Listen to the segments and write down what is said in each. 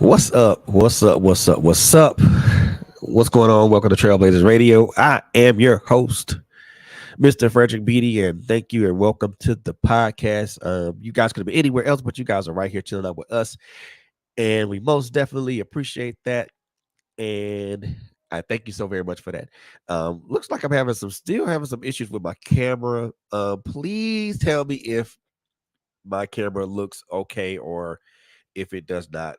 What's up? What's up? What's up? What's up? What's going on? Welcome to Trailblazers Radio. I am your host, Mr. Frederick Beaty, and thank you and welcome to the podcast. You guys could have been anywhere else, but you guys are right here chilling out with us, and we most definitely appreciate that. And I thank you so very much for that. Looks like I'm still having some issues with my camera. Please tell me if my camera looks okay or if it does not.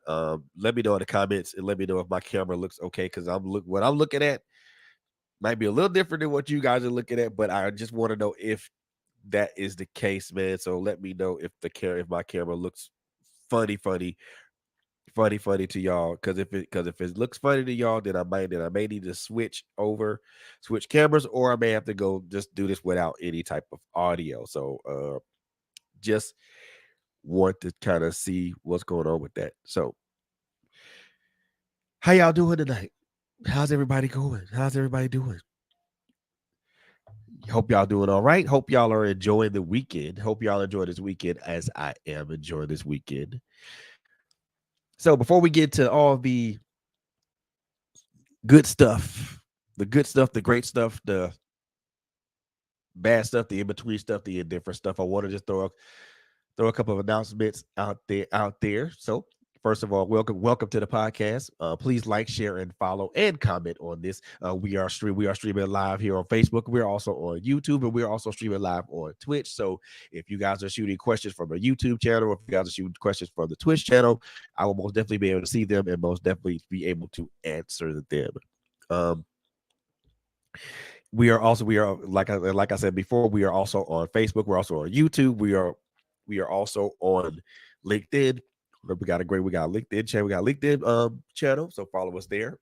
Let me know in the comments and let me know if my camera looks okay because what I'm looking at might be a little different than what you guys are looking at, but I just want to know if that is the case, man. So let me know if my camera looks funny, funny to y'all. Because if it looks funny to y'all, then I may need to switch cameras, or I may have to go just do this without any type of audio. So just want to kind of see what's going on with that. So how y'all doing tonight? How's everybody going? How's everybody doing? Hope y'all doing all right. Hope y'all are enjoying the weekend. Hope y'all enjoy this weekend as I am enjoying this weekend. So before we get to all the good stuff, the great stuff, the bad stuff, the in-between stuff, the indifferent stuff, I want to just throw a couple of announcements out there. So first of all, welcome to the podcast. Please like, share, and follow and comment on this. We are streaming live here on Facebook. We're also on YouTube, and we're also streaming live on Twitch. So if you guys are shooting questions from the YouTube channel, or if you guys are shooting questions from the Twitch channel, I will most definitely be able to see them and most definitely be able to answer them. Um, we are like I said before, we are also on Facebook. We're also on YouTube. We are also on LinkedIn. We got a LinkedIn channel. We got a LinkedIn channel. So follow us there,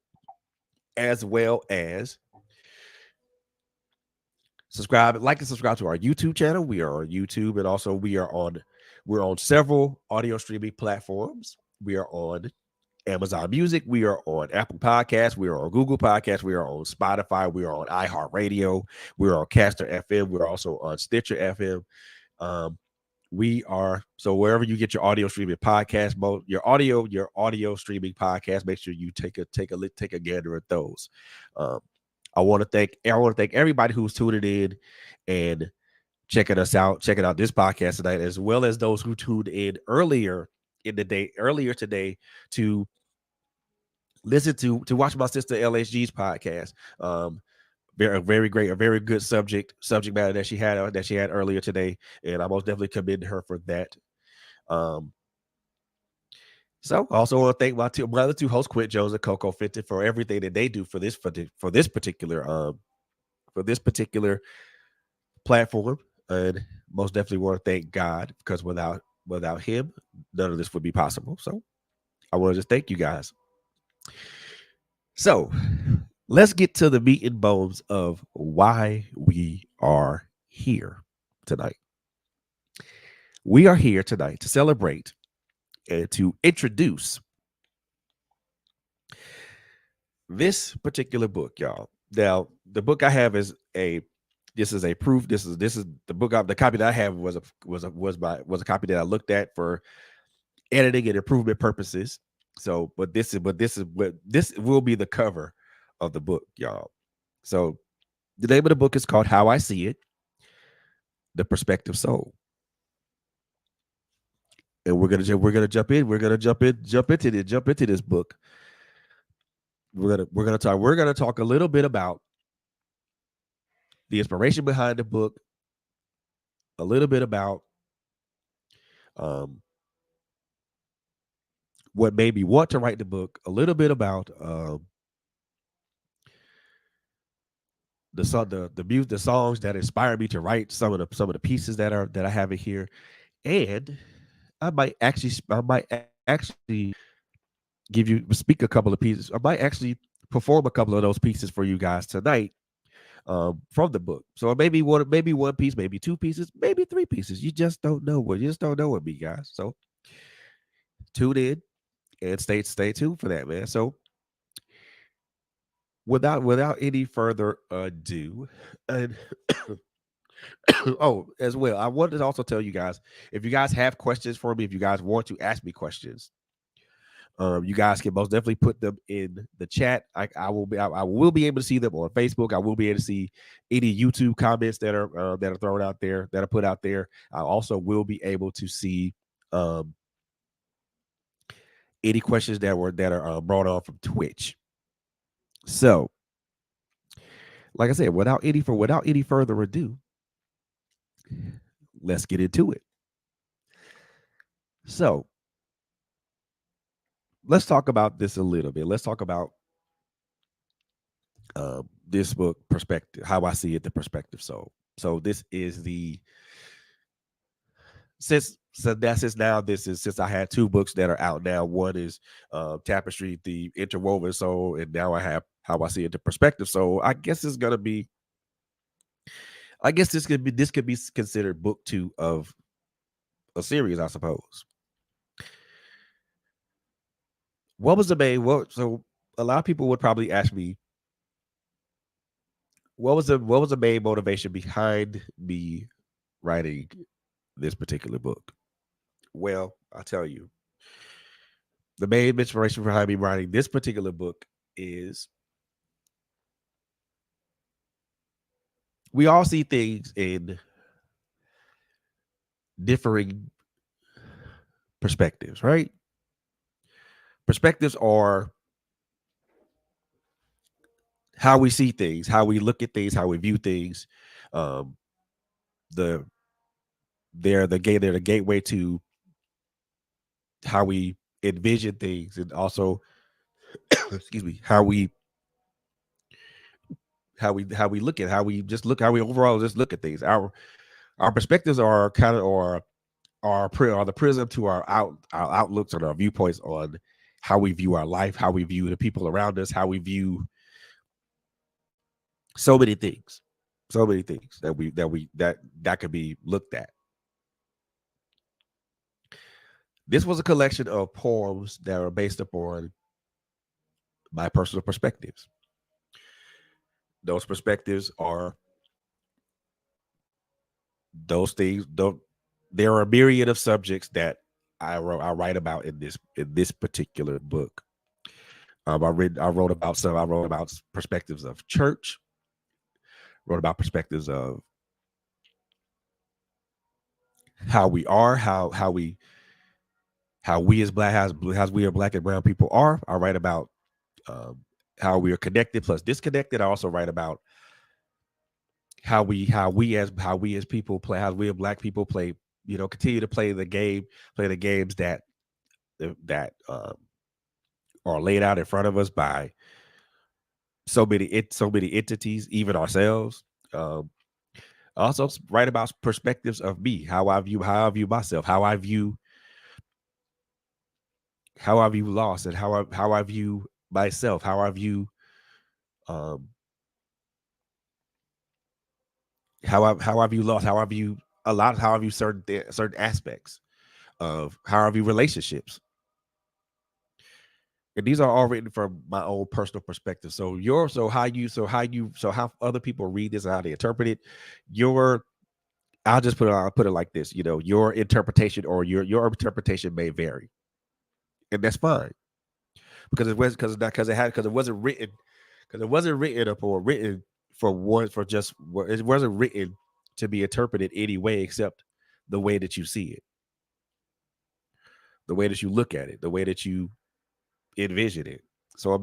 as well as like and subscribe to our YouTube channel. We are on YouTube, and also we're on several audio streaming platforms. We are on Amazon Music. We are on Apple Podcasts. We are on Google Podcasts. We are on Spotify. We are on iHeartRadio. We are on Caster FM. We're also on Stitcher FM. We are so wherever you get your audio streaming podcast, your audio streaming podcast. Make sure you take a gander at those. Um, I want to thank everybody who's tuning in and checking out this podcast tonight, as well as those who tuned in earlier today to listen to watch my sister LSG's podcast. Very great, a very good subject matter that she had earlier today, and I most definitely commend her for that. Um, so I also want to thank my other two hosts, Quint Jones and Coco Fenton, for everything that they do for this particular platform, and most definitely want to thank God because without him, none of this would be possible. So I want to just thank you guys. So let's get to the meat and bones of why we are here tonight. We are here tonight to celebrate and to introduce this particular book, y'all. Now, the book I have is a proof. This is the book. The copy that I have was a copy that I looked at for editing and improvement purposes. So, but this will be the cover of the book, y'all. So, the name of the book is called "How I See It: The Perspective Soul." And we're gonna jump into this book. We're gonna talk a little bit about the inspiration behind the book, a little bit about what made me want to write the book, a little bit about the songs that inspired me to write some of the pieces that I have in here, and I might actually speak a couple of pieces. I might actually perform a couple of those pieces for you guys tonight from the book. So maybe one piece, maybe two pieces, maybe three pieces. You just don't know with me, guys. So tune in and stay tuned for that, man. So without any further ado, and oh, as well, I wanted to also tell you guys, if you guys have questions for me, if you guys want to ask me questions, You guys can most definitely put them in the chat. I will be able to see them on Facebook. I will be able to see any YouTube comments that are thrown out there, that are put out there. I also will be able to see um, any questions that are brought on from Twitch. So, like I said, without any further ado, let's get into it. So, let's talk about this a little bit. Let's talk about this book perspective, how I see it, the perspective. So this is the since I had two books that are out now. One is Tapestry, the Interwoven Soul, and now I have How I See It, the Perspective. So I guess it's gonna be. I guess this could be considered book 2 of a series, I suppose. What was the main? What so a lot of people would probably ask me, what was the main motivation behind me writing this particular book? Well, I'll tell you. The main inspiration behind me writing this particular book is we all see things in differing perspectives, right? Perspectives are how we see things, how we look at things, how we view things. Um, the they're the gateway to how we envision things, and also, excuse me, how we look at how we overall just look at things. Our perspectives are kind of are the prism to our outlooks and our viewpoints on how we view our life, how we view the people around us, how we view so many things, that could be looked at. This was a collection of poems that are based upon my personal perspectives. Those perspectives are those things. There are a myriad of subjects that I write about in this particular book. I wrote about perspectives of church, wrote about perspectives of how we are, how we as we are black and brown people are. I write about um, how we are connected plus disconnected. I also write about how we as people play, how we as black people play, continue to play the games that are laid out in front of us by so many entities, even ourselves. Um, I also write about perspectives of me, how I view myself, how I view loss, and how I view myself, um how I view loss, how I view how I view certain aspects of how I view relationships. And these are all written from my own personal perspective. So how other people read this and how they interpret it, your I'll put it like this, your interpretation or your interpretation may vary. And that's fine. Because it wasn't written up or written it wasn't written to be interpreted any way except the way that you see it, the way that you look at it, the way that you envision it. So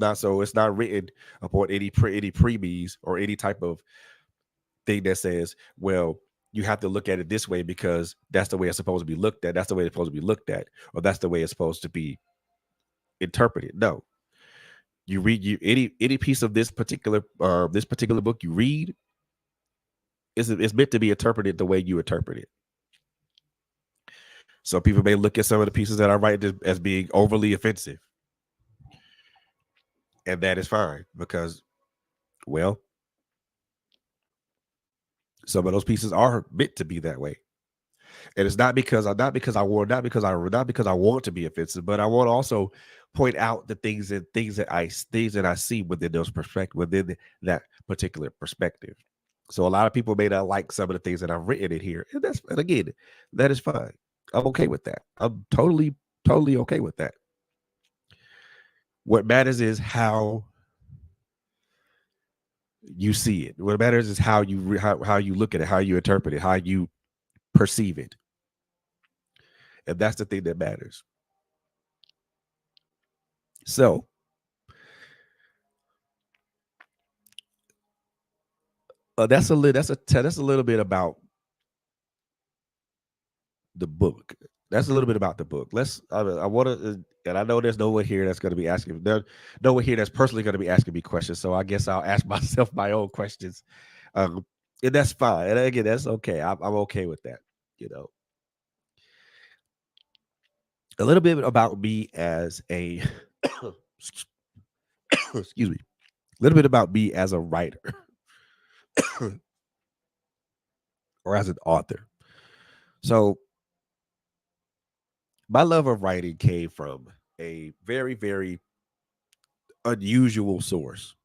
it's not written upon any premies or any type of thing that says, well, you have to look at it this way because that's the way it's supposed to be looked at. That's the way it's supposed to be looked at, or that's the way it's supposed to be interpreted. No, you read any piece of this particular book you read is meant to be interpreted the way you interpret it. So people may look at some of the pieces that I write as being overly offensive, and that is fine because, well, some of those pieces are meant to be that way. And it's not because not because I want to be offensive, but I want to also point out the things that I see within within that particular perspective. So a lot of people may not like some of the things that I've written in here, and again, that is fine. I'm okay with that. I'm totally okay with that. What matters is how you see it. What matters is how you look at it, how you interpret it, how you perceive it, and that's the thing that matters. So that's a little bit about the book. That's a little bit about the book. I want to, and I know there's no one here that's going to be asking. There, no one here that's personally going to be asking me questions. So I guess I'll ask myself my own questions, um, and that's fine. And again, that's okay. I'm okay with that. You know, a little bit about me as a excuse me, a little bit about me as a writer or as an author. So my love of writing came from a very, very unusual source.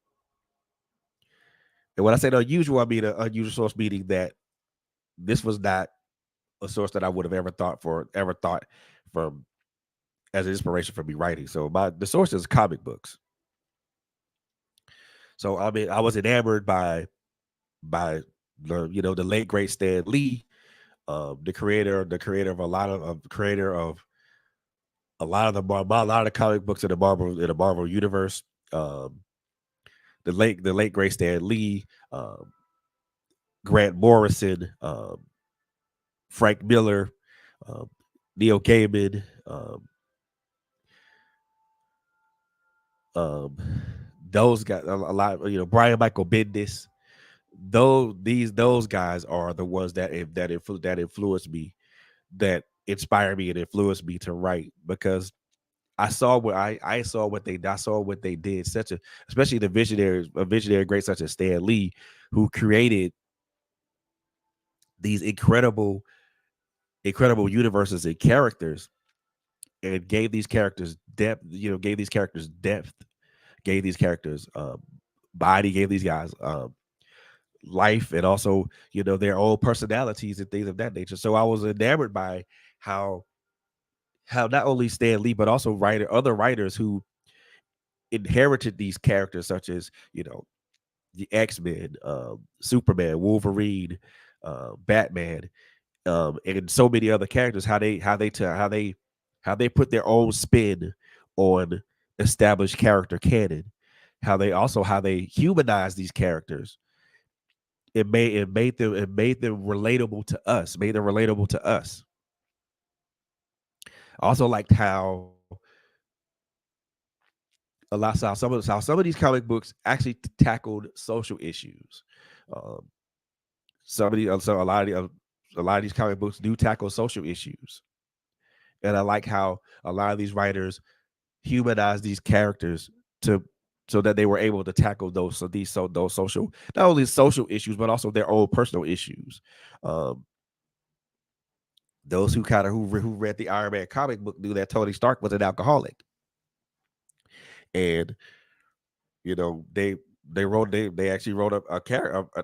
And when I say unusual, I mean an unusual source, meaning that this was not a source that I would have ever thought from as an inspiration for me writing. So the source is comic books. So I mean, I was enamored by the late great Stan Lee, the creator of a lot of a lot of the comic books in the Marvel universe. Um, the late great Stan Lee, Grant Morrison, Frank Miller, um, Neil Gaiman, um, those guys, a lot, Brian Michael Bendis. Those guys are the ones that influenced me, that inspired me and influenced me to write, because I saw what they did, especially the visionaries, a visionary great such as Stan Lee, who created these incredible universes and characters, and gave these characters depth, gave these characters body, gave these guys life, and also their own personalities and things of that nature. So I was enamored by how not only Stan Lee but also other writers who inherited these characters, such as the X-Men, Superman, Wolverine, Batman, and so many other characters. How they put their own spin on established character canon. How they humanize these characters. It made them relatable to us. Made them relatable to us. I also liked how some of these comic books actually tackled social issues. Um, somebody so a lot of these comic books do tackle social issues, and I like how a lot of these writers humanize these characters to so that they were able to tackle those social, not only social issues but also their own personal issues. Um, those who read the Iron Man comic book knew that Tony Stark was an alcoholic, and they actually wrote an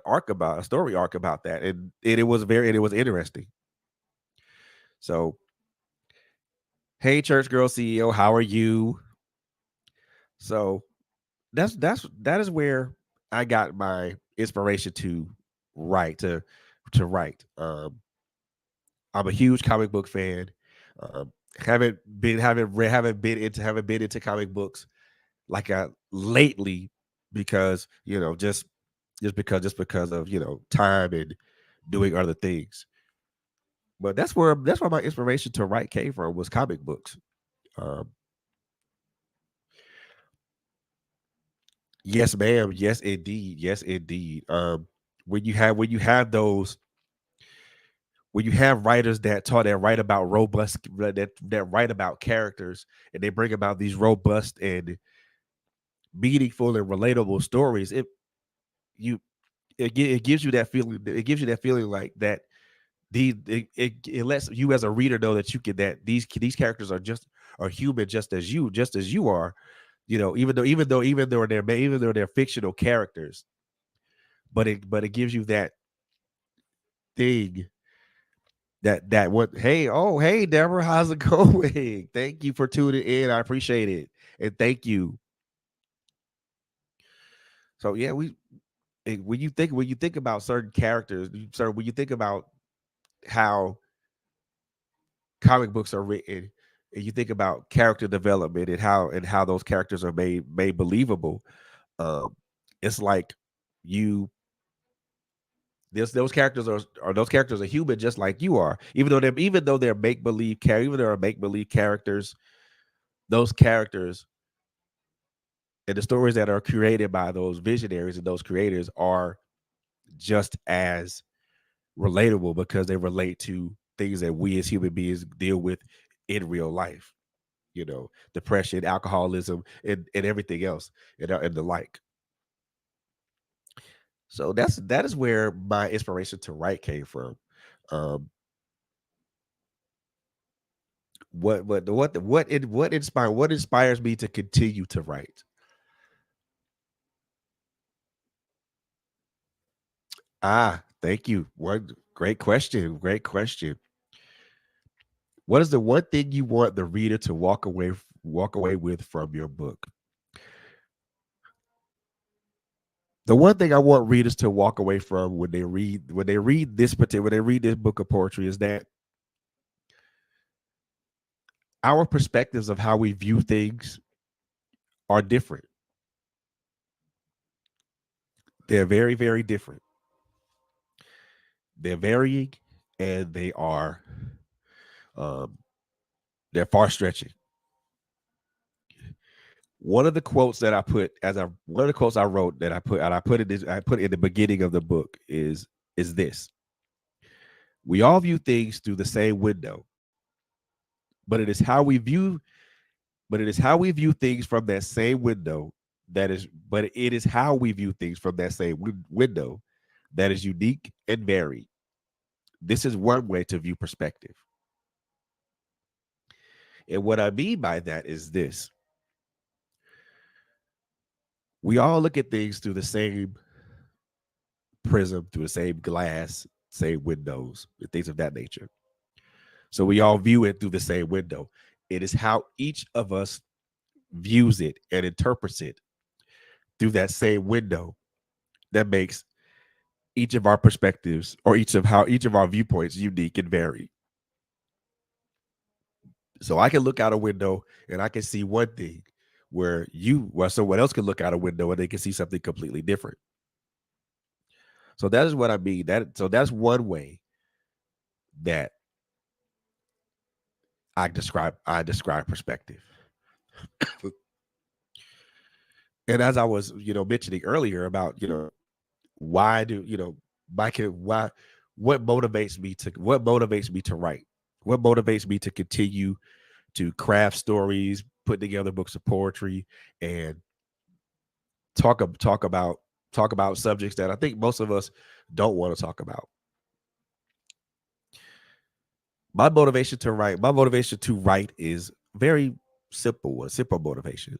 arc about a story arc about that, and it was interesting. So, hey, Church Girl CEO, how are you? So that is where I got my inspiration write to write. I'm a huge comic book fan. Haven't been into comic books like lately, because just because of time and doing other things. But that's where my inspiration to write came from, was comic books. Um, yes, ma'am. Yes, indeed. Yes, indeed. When you have writers that write about that write about characters, and they bring about these robust and meaningful and relatable stories, you it gives you that feeling. It gives you that feeling like that. It lets you as a reader know that you can that these characters are human, just as you are. Even though they're fictional characters, but it gives you that thing, that what hey, oh, hey, Deborah, how's it going? Thank you for tuning in. I appreciate it, and thank you. So yeah, when you think about certain characters, when you think about how comic books are written, and you think about character development and how those characters are made believable, um, it's like you those characters are those characters are human just like you are. Even though they're even though they're make believe characters, those characters and the stories that are created by those visionaries and those creators are just as relatable because they relate to things that we as human beings deal with in real life. Depression, alcoholism, and everything else, and the like. So that is where my inspiration to write came from. Um, what inspires me to continue to write? Thank you. One great question. Great question. What is the one thing you want the reader to walk away with from your book? The one thing I want readers to walk away from when they read this book of poetry is that our perspectives of how we view things are different. They're very, very different. They're varying, and um, they're far stretching. One of the quotes I wrote that I put in the beginning of the book is this: we all view things through the same window, but it is how we view things from that same window but it is how we view things from that same window that is unique and varied. This is one way to view perspective. And what I mean by that is this: we all look at things through the same prism, through the same glass, same windows, and things of that nature. So we all view it through the same window. It is how each of us views it and interprets it through that same window that makes each of our perspectives or each of our viewpoints unique and varied. So I can look out a window and I can see one thing where someone else can look out a window and they can see something completely different. So that is what I mean. That's one way that I describe perspective. And as I was, mentioning earlier about, why do, why what motivates me to write? What motivates me to continue to craft stories, put together books of poetry, and talk about subjects that I think most of us don't want to talk about. My motivation to write is very simple, a simple motivation.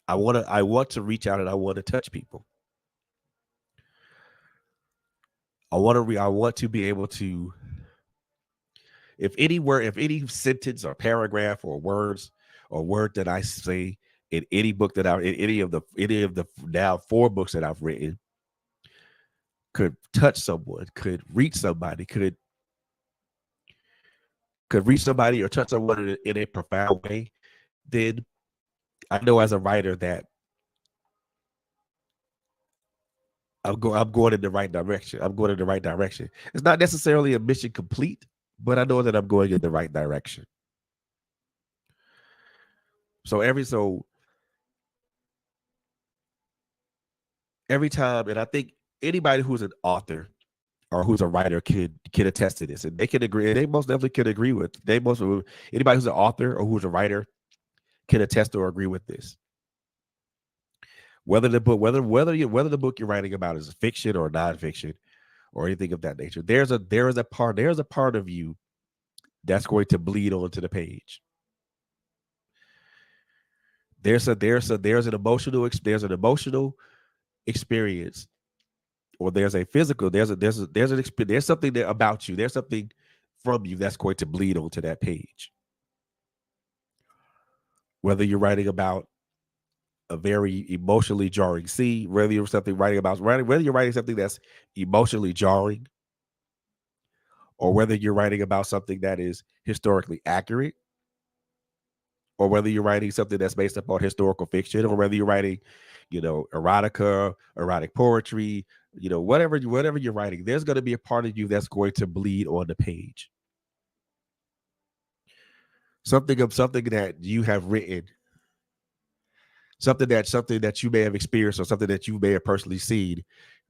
I want to reach out and I want to touch people. I want to be able to, if any sentence or paragraph or word that I say in any book in any of the now 4 books that I've written could touch someone, could reach somebody or touch someone in a profound way, then I know as a writer that I'm going in the right direction. I'm going in the right direction. It's not necessarily a mission complete, but I know that I'm going in the right direction. So every time, and I think anybody who's an author or who's a writer can attest to this, and they can agree. And they most definitely can agree with. Anybody who's an author or who's a writer can attest or agree with this. Whether the book you're writing about is fiction or nonfiction or anything of that nature, there is a part of you that's going to bleed onto the page. There's an emotional experience, or there's a physical there's something there about you. There's something from you that's going to bleed onto that page. Whether you're writing about a very emotionally jarring scene, whether you're something writing about whether you're writing something that's emotionally jarring, or whether you're writing about something that is historically accurate, or whether you're writing something that's based upon historical fiction, or whether you're writing, erotica, erotic poetry, whatever you're writing, there's going to be a part of you that's going to bleed on the page. Something that you have written, something that you may have experienced, or something that you may have personally seen,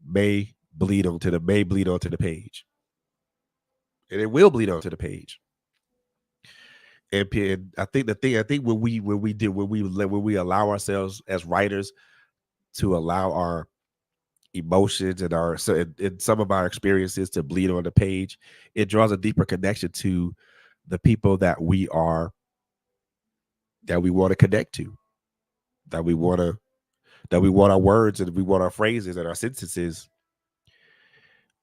may bleed onto the page, and it will bleed onto the page. And I think when we allow ourselves as writers to allow our emotions and and some of our experiences to bleed on the page, it draws a deeper connection to the people that we want to connect to, that we want to that we want our words and we want our phrases and our sentences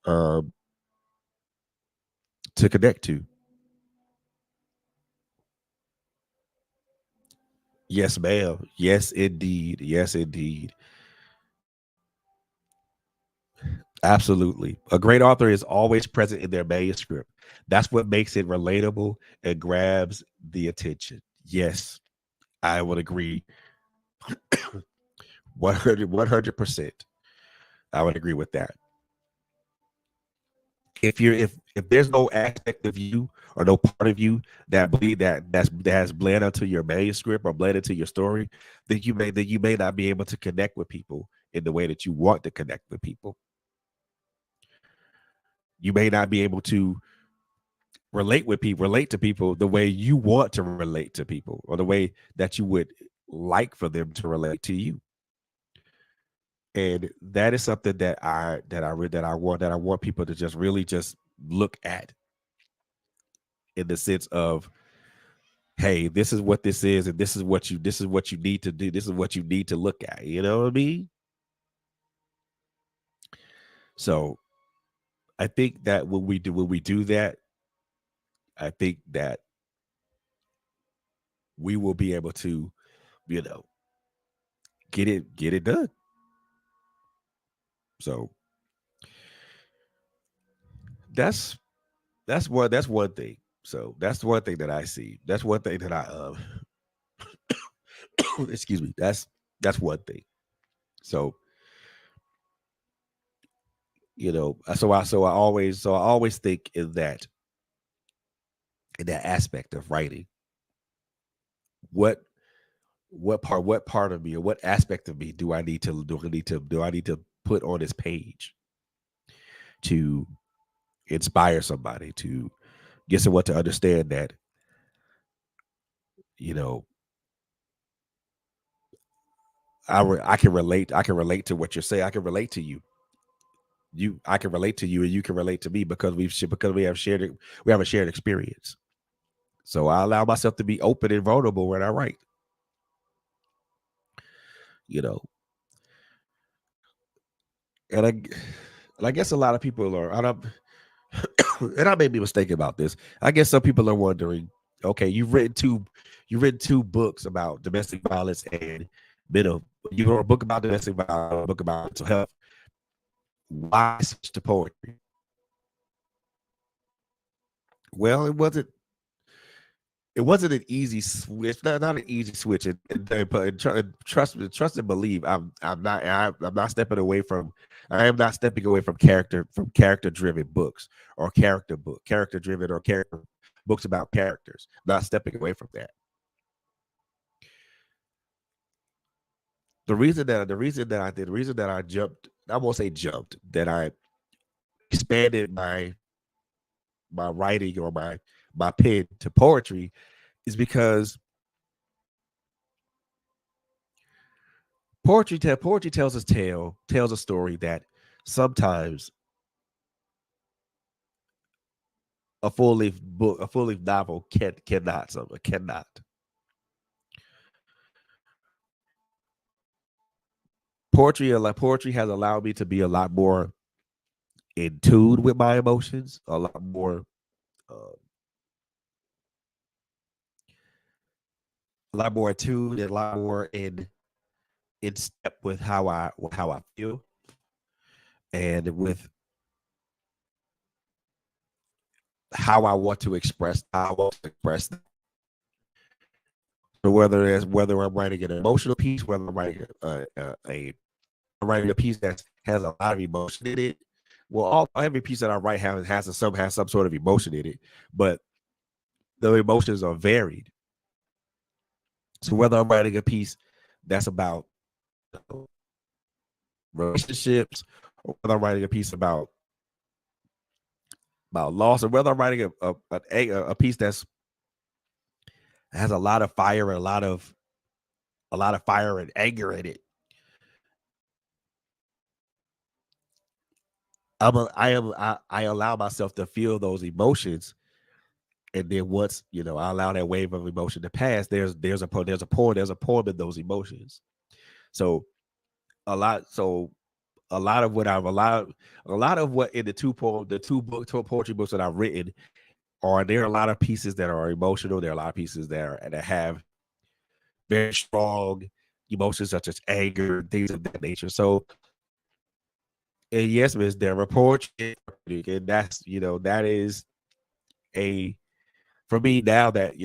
um, to connect to. Yes, ma'am. Yes, indeed. Yes, indeed. Absolutely. A great author is always present in their manuscript. That's what makes it relatable and grabs the attention. Yes, I would agree 100%. I would agree with that. If there's no aspect of you or no part of you that has bled onto your manuscript or bled into your story, then you may not be able to connect with people in the way that you want to connect with people. You may not be able to relate to people the way you want to relate to people, or the way that you would like for them to relate to you. And that is something that I want people to just really just look at, in the sense of, hey, this is what this is, and this is what you need to do. This is what you need to look at. You know what I mean? So I think that when we do that, I think that we will be able to, you know, get it done. So that's that's one thing. So that's one thing that I see. That's one thing that excuse me. That's one thing. So I always think in that aspect of writing, what what part of me, or what aspect of me do I need to put on this page to inspire somebody, to get someone to understand that, you know I can relate to what you're saying. I can relate to you. I can relate to you, and you can relate to me, because we have a shared experience. So I allow myself to be open and vulnerable when I write. You know, and I guess a lot of people are. And I may be mistaken about this. I guess some people are wondering, okay, you've written two books about domestic violence and mental. You wrote a book about domestic violence, a book about mental health. Why switch to poetry? Well, it wasn't an easy switch. Not an easy switch. And trust and believe. I'm not stepping away from. I am not stepping away from character driven books, or character driven, or character books about characters. I'm not stepping away from that. The reason that I jumped. I won't say jumped. That I expanded my writing, or my pen to poetry, is because poetry tells a story that sometimes a full length novel cannot. Poetry has allowed me to be a lot more in tune with my emotions, uh, a lot more in tune, and a lot more in step with how I feel and with how I want to express how I want to express that. So whether I'm writing an emotional piece, whether I'm writing I'm writing a piece that has a lot of emotion in it. Well, every piece that I write has some sort of emotion in it, but the emotions are varied. So whether I'm writing a piece that's about relationships, or whether I'm writing a piece about loss, or whether I'm writing a piece that's has a lot of fire and a lot of fire and anger in it. I allow myself to feel those emotions, and then once I allow that wave of emotion to pass, there's a poem in those emotions. So so a lot of what I've allowed, a lot of what in the two poetry books that I've written there are a lot of pieces that are emotional. There are a lot of pieces that have very strong emotions such as anger and things of that nature. So, and yes, Miss Deborah, poetry, and that is a for me now that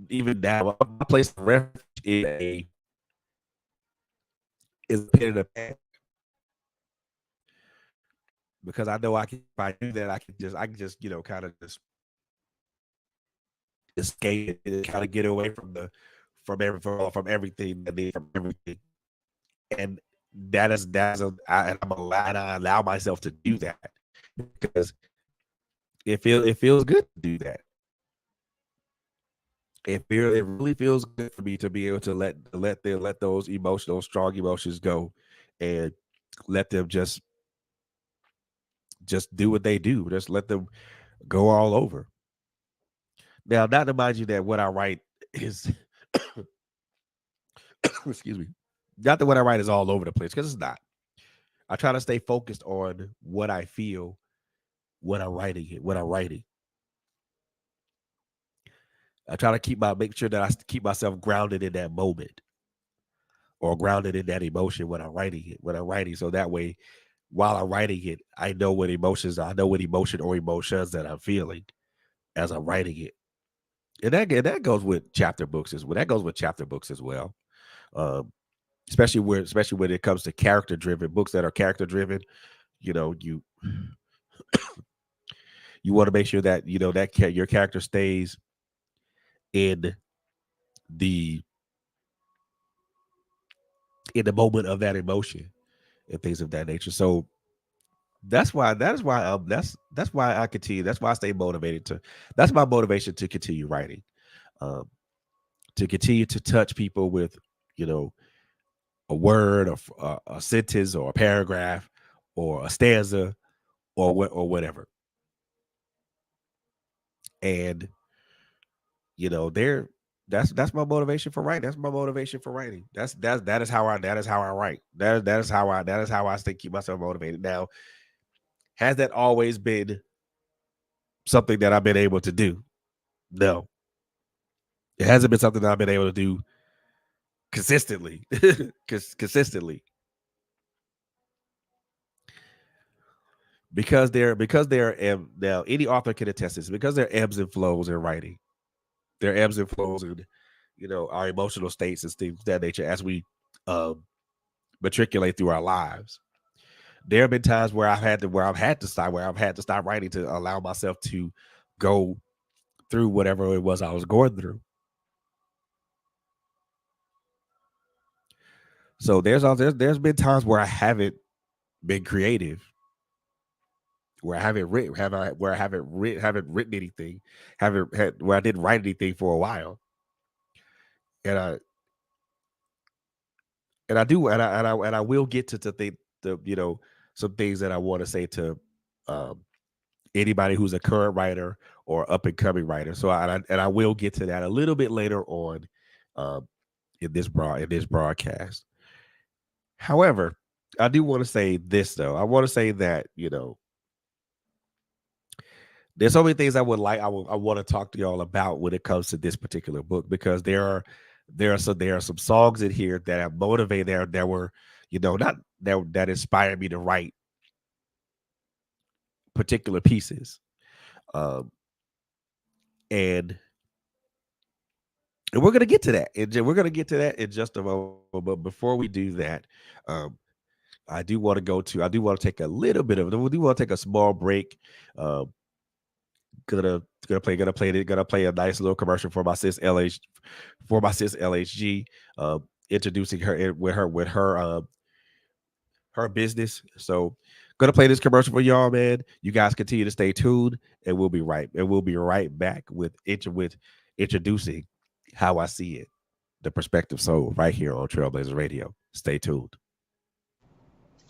even now my place of refuge is a pen in the pad, because I know if I do that I can just kind of just escape and kind of get away from everything from everything, and I allow myself to do that because it feels good to do that. It really feels good for me to be able to let those strong emotions go, and let them just do what they do. Just let them go all over. Now, not to mind you that what I write is excuse me, not that what I write is all over the place, because it's not. I try to stay focused on what I feel when I'm writing it. When I'm writing, I try to make sure that I keep myself grounded in that moment, or grounded in that emotion when I'm writing it. When I'm writing, so that way, while I'm writing it, I know what emotion or emotions that I'm feeling as I'm writing it. And that goes with chapter books as well. That goes with chapter books as well. Um, especially when it comes to character driven books that are character driven. You know, you want to make sure that your character stays in the moment of that emotion and things of that nature. So that's why I continue. That's why I stay motivated to. That's my motivation to continue writing, um, to continue to touch people with you know a word or a sentence or a paragraph or a stanza or whatever. And there that's my motivation for writing. That's my motivation for writing. That is how I write. That is how I stay keep myself motivated. Now, has that always been something that I've been able to do? No, it hasn't been something that I've been able to do consistently. Consistently, because there now any author can attest this, because there are ebbs and flows in writing. There are ebbs and flows in our emotional states and things of that nature as we um matriculate through our lives. There have been times where I've had to stop writing to allow myself to go through whatever it was I was going through. So there's been times where I haven't been creative, where I haven't written have I where I haven't written anything, haven't had where I didn't write anything for a while. And I will get to think the some things that I want to say to um anybody who's a current writer or up and coming writer. So I will get to that a little bit later on um, in this broadcast. However, I do want to say this though. I want to say that there's so many things I want to talk to y'all about when it comes to this particular book, because there are some songs in here that have motivated that were, not that inspired me to write particular pieces. Um, and we're gonna get to that. We're gonna get to that in just a moment. But before we do that, um, I do want to take a little bit of. We do want to take a small break. Um, gonna play a nice little commercial for my sis LH for my sis LHG, introducing her with her business. So gonna play this commercial for y'all, man. You guys continue to stay tuned, and we'll be right back with introducing how I see it, the perspective soul, right here on Trailblazers Radio. Stay tuned.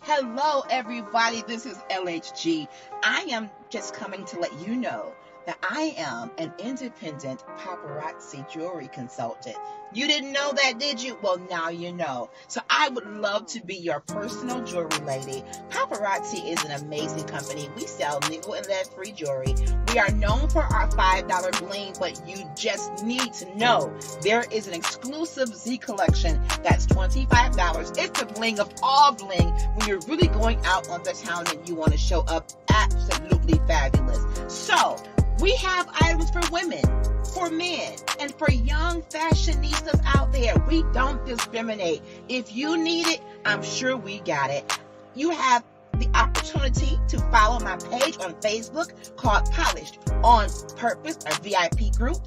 Hello, everybody. This is LHG. I am just coming to let you know that I am an independent paparazzi jewelry consultant. You didn't know that, did you? Well, now you know. So I would love to be your personal jewelry lady. Paparazzi is an amazing company. We sell nickel and lead free jewelry. We are known for our $5 bling, but you just need to know there is an exclusive Z collection that's $25. It's the bling of all bling when you're really going out on the town and you want to show up absolutely fabulous. So we have items for women, for men, and for young fashionistas out there. We don't discriminate. If you need it, I'm sure we got it. You have the opportunity to follow my page on Facebook called Polished on Purpose, a VIP group.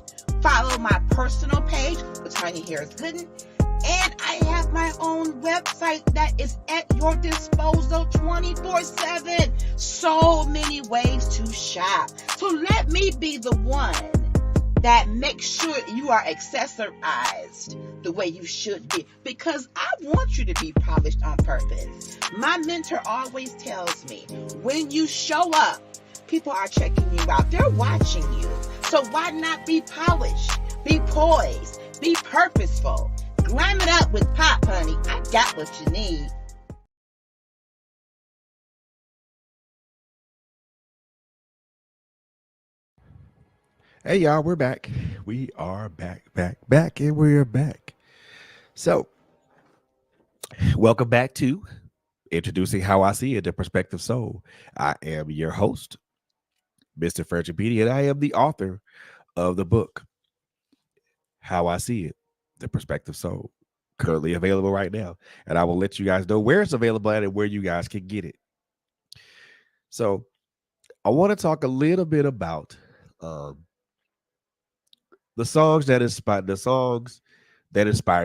Follow my personal page, Latanya Harris Gooden. And I have my own website that is at your disposal 24/7. So many ways to shop. So let me be the one that makes sure you are accessorized the way you should be. Because I want you to be polished on purpose. My mentor always tells me, when you show up, people are checking you out. They're watching you. So why not be polished? Be poised. Be purposeful. Glam it up with pop, honey. I got what you need. Hey y'all, we're back. We are back, and we're back. So, welcome back to introducing how I see it, the perspective soul. I am your host, Mr. Frederick Beaty, and I am the author of the book, How I See It, the perspective soul, currently available right now. And I will let you guys know where it's available at and where you guys can get it. So, I want to talk a little bit about um, the songs that inspired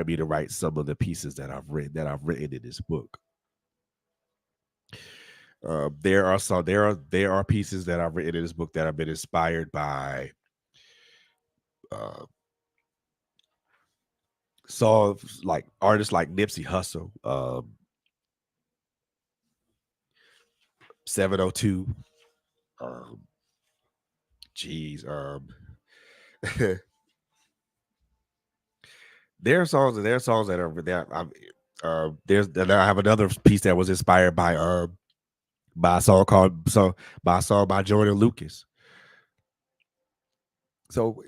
me to write some of the pieces that I've written in this book. There are pieces that I've written in this book that have been inspired by uh, songs like artists like Nipsey Hussle, 702. Um, geez, there are songs that are there. I have another piece that was inspired by a song by a song by Jordan Lucas. So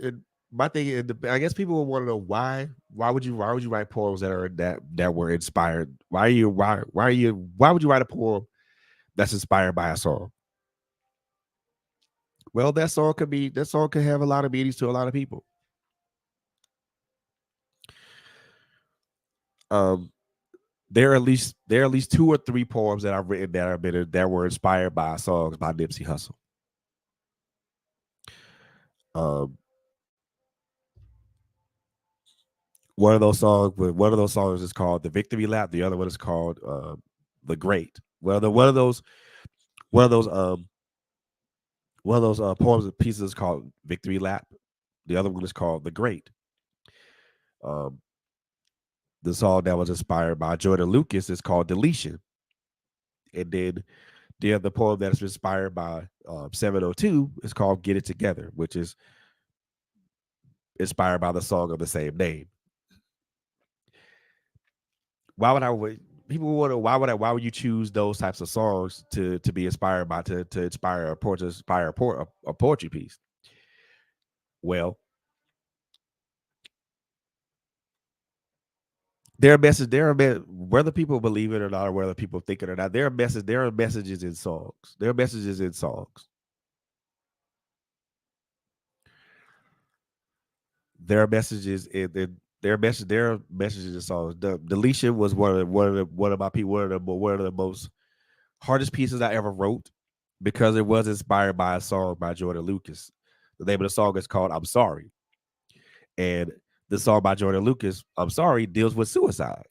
my thing is, I guess people will want to know why would you write poems that were inspired? Why would you write a poem that's inspired by a song? Well, that song could have a lot of meanings to a lot of people. Um, there are at least two or three poems that I've written that were inspired by songs by Nipsey Hussle. Um, one of those songs is called "The Victory Lap." The other one is called "The Great." Well, one of those poems and pieces is called "Victory Lap." The other one is called "The Great." Um, the song that was inspired by Jordan Lucas is called "Deletion," and then the other poem that is inspired by 702 is called "Get It Together," which is inspired by the song of the same name. Why would I wait? People want to why would you choose those types of songs to be inspired by to inspire to inspire a poetry piece? Well, Their message, whether people believe it or not, or whether people think it or not, there are messages in songs. There are messages in songs. There are messages there are messages in songs. The Deletion was one of my people, one of the most hardest pieces I ever wrote because it was inspired by a song by Jordan Lucas. The name of the song is called I'm Sorry. And the song by Jordan Lucas, I'm Sorry, deals with suicide.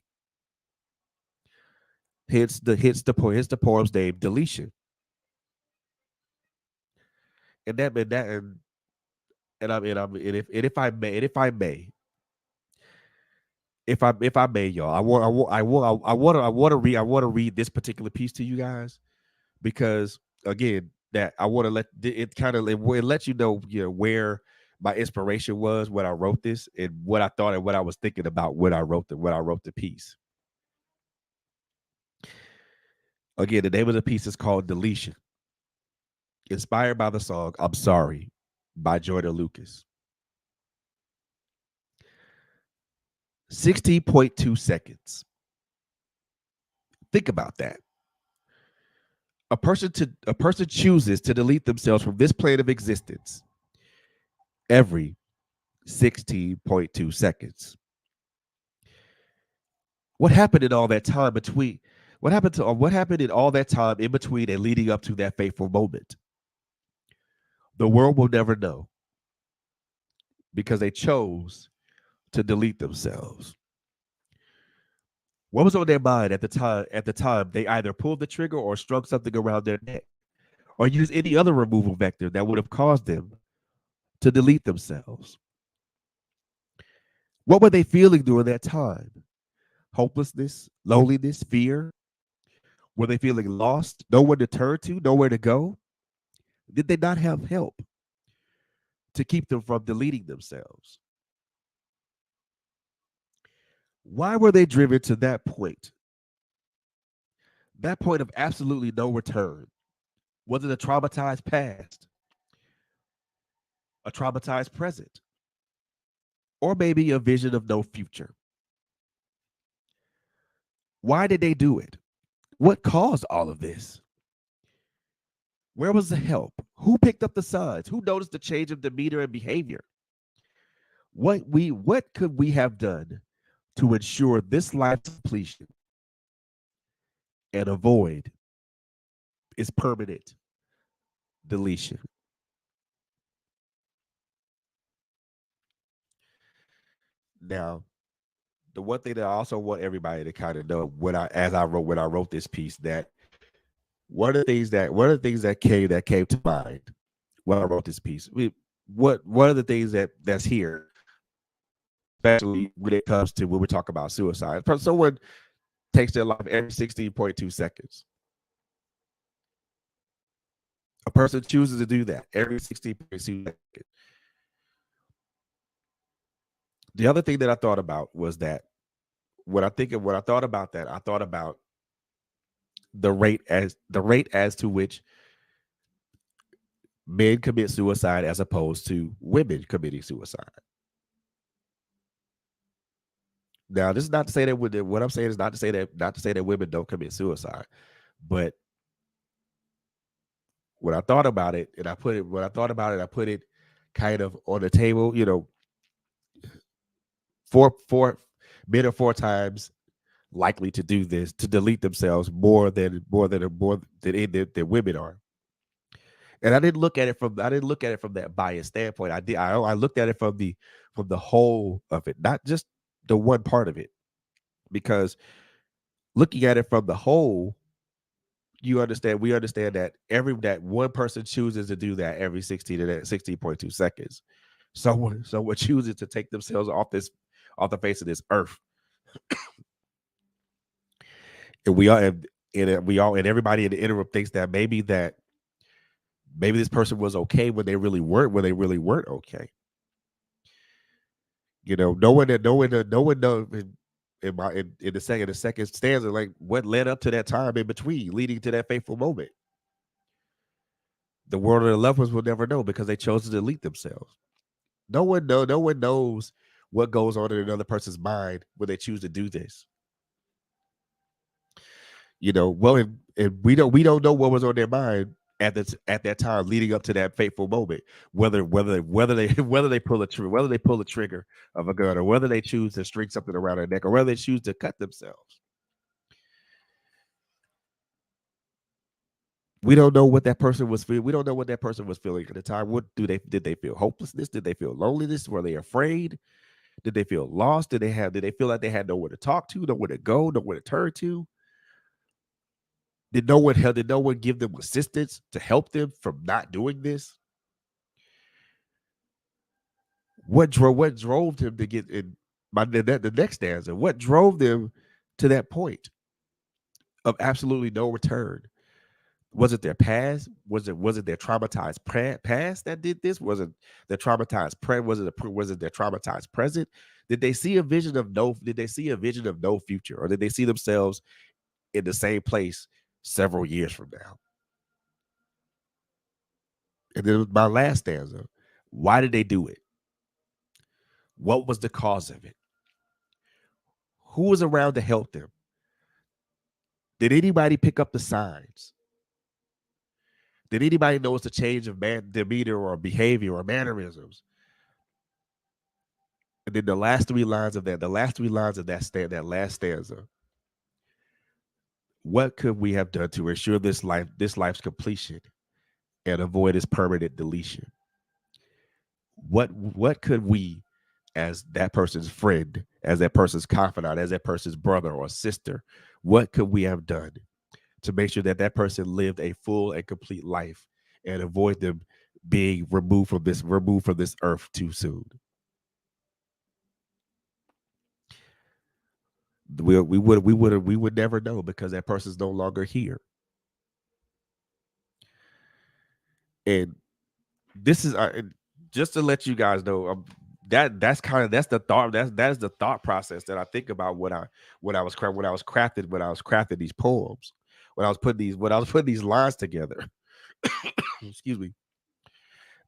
Hits the poem's name, Deletion. And that and that and if I may, if I may, y'all, I want to read this particular piece to you guys because again, that I want to let it kind of it lets you know where my inspiration was when I wrote this and what I thought and what I was thinking about when I wrote the piece. Again, the name of the piece is called Deletion, inspired by the song I'm Sorry by Jordan Lucas. 16.2 seconds. Think about that. A person chooses to delete themselves from this plane of existence every 16.2 seconds. What happened in all that time between? What happened in all that time in between and leading up to that fateful moment? The world will never know because they chose to delete themselves. What was on their mind at the time? At the time, they either pulled the trigger or strung something around their neck, or used any other removal vector that would have caused them to delete themselves. What were they feeling during that time? Hopelessness, loneliness, fear? Were they feeling lost, nowhere to turn to, nowhere to go? Did they not have help to keep them from deleting themselves? Why were they driven to that point? That point of absolutely no return? Was it a traumatized past, a traumatized present, or maybe a vision of no future? Why did they do it? What caused all of this? Where was the help? Who picked up the signs? Who noticed the change of demeanor and behavior? What could we have done to ensure this life's completion and avoid its permanent deletion? Now, the one thing that I also want everybody to kind of know when I wrote this piece, that one of the things that came to mind when I wrote this piece. What one of the things that's here, especially when it comes to when we talk about suicide. Someone takes their life every 16.2 seconds. A person chooses to do that every 16.2 seconds. The other thing that I thought about was that when I thought about that, I thought about the rate as to which men commit suicide as opposed to women committing suicide. Now, this is not to say that what I'm saying is not to say that women don't commit suicide, but when I thought about it and I put it when I thought about it, I put it kind of on the table. You know, four men are four times likely to do this, to delete themselves more than women are. And I didn't look at it from that biased standpoint. I looked at it from the whole of it, not just the one part of it, because looking at it from the whole, we understand that that one person chooses to do that every 16.2 seconds. Someone chooses to take themselves off the face of this earth. And everybody in the interim thinks that maybe this person was okay when they really weren't okay. You know, no one knows in the second stanza, like what led up to that time in between, leading to that fateful moment. The world of the loved ones will never know because they chose to delete themselves. No one knows what goes on in another person's mind when they choose to do this. Well, and we don't know what was on their mind at that time leading up to that fateful moment. Whether they pull the trigger of a gun, or whether they choose to string something around their neck, or whether they choose to cut themselves. We don't know what that person was feeling. We don't know what that person was feeling at the time. Did they feel hopelessness? Did they feel loneliness? Were they afraid? Did they feel lost? Did they feel like they had nowhere to talk to, nowhere to go, nowhere to turn to? Did no one give them assistance to help them from not doing this? What drove him to get in the next stanza? What drove them to that point of absolutely no return? Was it their past? Was it their traumatized past that did this? Was it their traumatized was it their traumatized present? Did they see a vision of no? Did they see a vision of no future, or did they see themselves in the same place several years from now? And then my last stanza: why did they do it? What was the cause of it? Who was around to help them? Did anybody pick up the signs? Did anybody notice the change of demeanor or behavior or mannerisms? And then the last three lines of that last stanza. What could we have done to ensure this life's completion and avoid its permanent deletion? What could we, as that person's friend, as that person's confidant, as that person's brother or sister, what could we have done to make sure that that person lived a full and complete life and avoid them being removed from this earth too soon? We would never know, because that person's no longer here. And this is just to let you guys know, that's the thought that's the thought process that I think about when I was crafting these poems, when I was putting these lines together. Excuse me.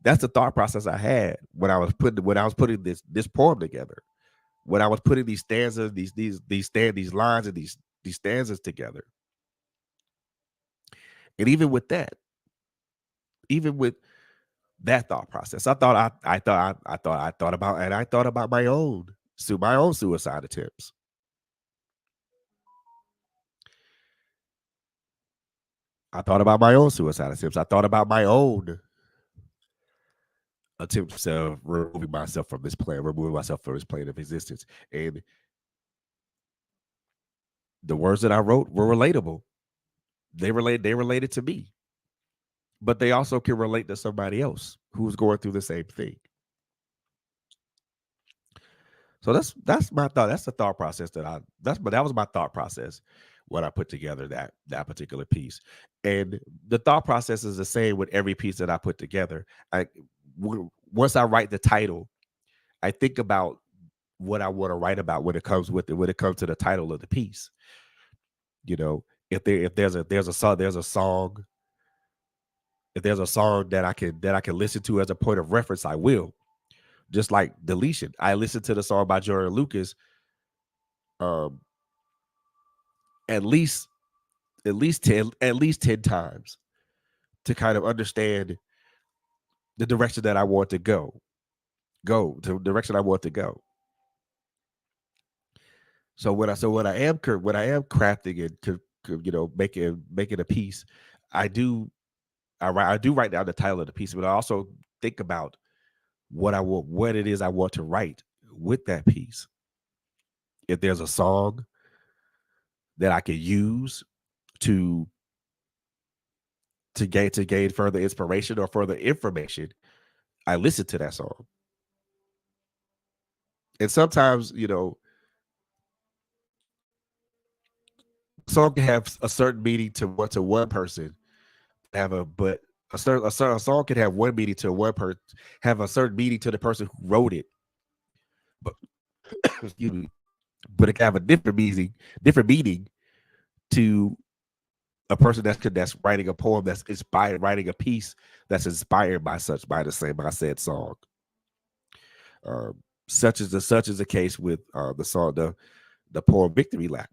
That's the thought process I had when I was putting this poem together. When I was putting these stanzas, these lines, and these stanzas together. And even with that thought process, I thought about my own suicide attempts. I thought about my own suicide attempts. I thought about my own attempts of removing myself from this plane of existence. And the words that I wrote were relatable. They related to me, but they also can relate to somebody else who's going through the same thing. So that's my thought. That's the thought process that was my thought process when I put together that particular piece. And the thought process is the same with every piece that I put together. Once I write the title, I think about what I want to write about when it comes to the title of the piece. If there's a song that I can listen to as a point of reference, I will. Just like Deletion, I listened to the song by Jordan Lucas um at least at least 10 times to kind of understand the direction that I want to go to the direction I want to go. So when I am crafting it to making a piece, I do I do write down the title of the piece, but I also think about what it is I want to write with that piece. If there's a song that I can use to gain further inspiration or further information, I listen to that song. And sometimes, a song can have a certain meaning to one person, have a but a song can have one meaning to one person, have a certain meaning to the person who wrote it, but excuse me, but it can have a different meaning to a person that's writing a poem that's inspired, writing a piece that's inspired by said song. such is the case with the song, the poem Victory Lap.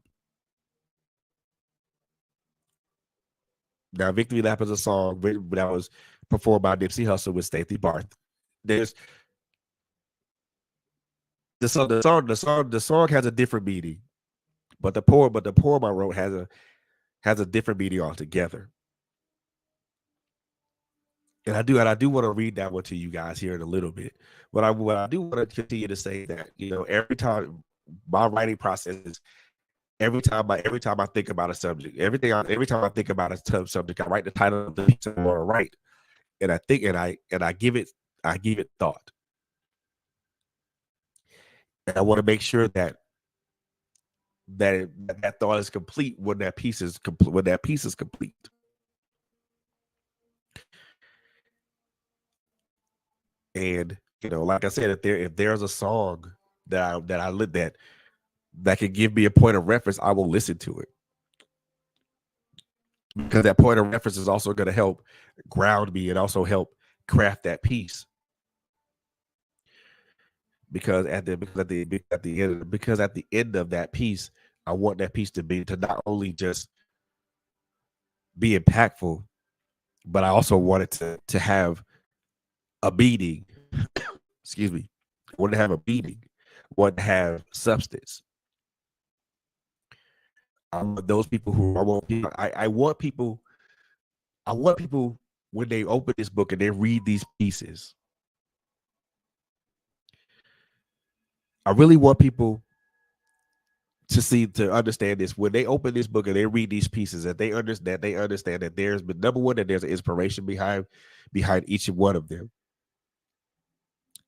Now, Victory Lap is a song that was performed by Nipsey Hussle with Stacey Barth. There's the song has a different meaning, but the poem I wrote has a different meaning altogether. And I do want to read that one to you guys here in a little bit. What I do want to continue to say that, every time my writing process is, every time I think about a subject, every time I think about a tough subject, I write the title of the piece I want to write, and I think and I give it thought, and I want to make sure that thought is complete when that piece is complete. When that piece is complete, and like I said, if there's a song that can give me a point of reference, I will listen to it, because that point of reference is also going to help ground me and also help craft that piece. Because at the end of that piece, I want that piece to not only just be impactful, but I also want it to have a meaning. Excuse me. I want to have a meaning. I want to have substance. I want those people who I want people when they open this book and they read these pieces. I really want people to understand this when they open this book and they read these pieces, that they understand that there's been, number one, that there's an inspiration behind each one of them.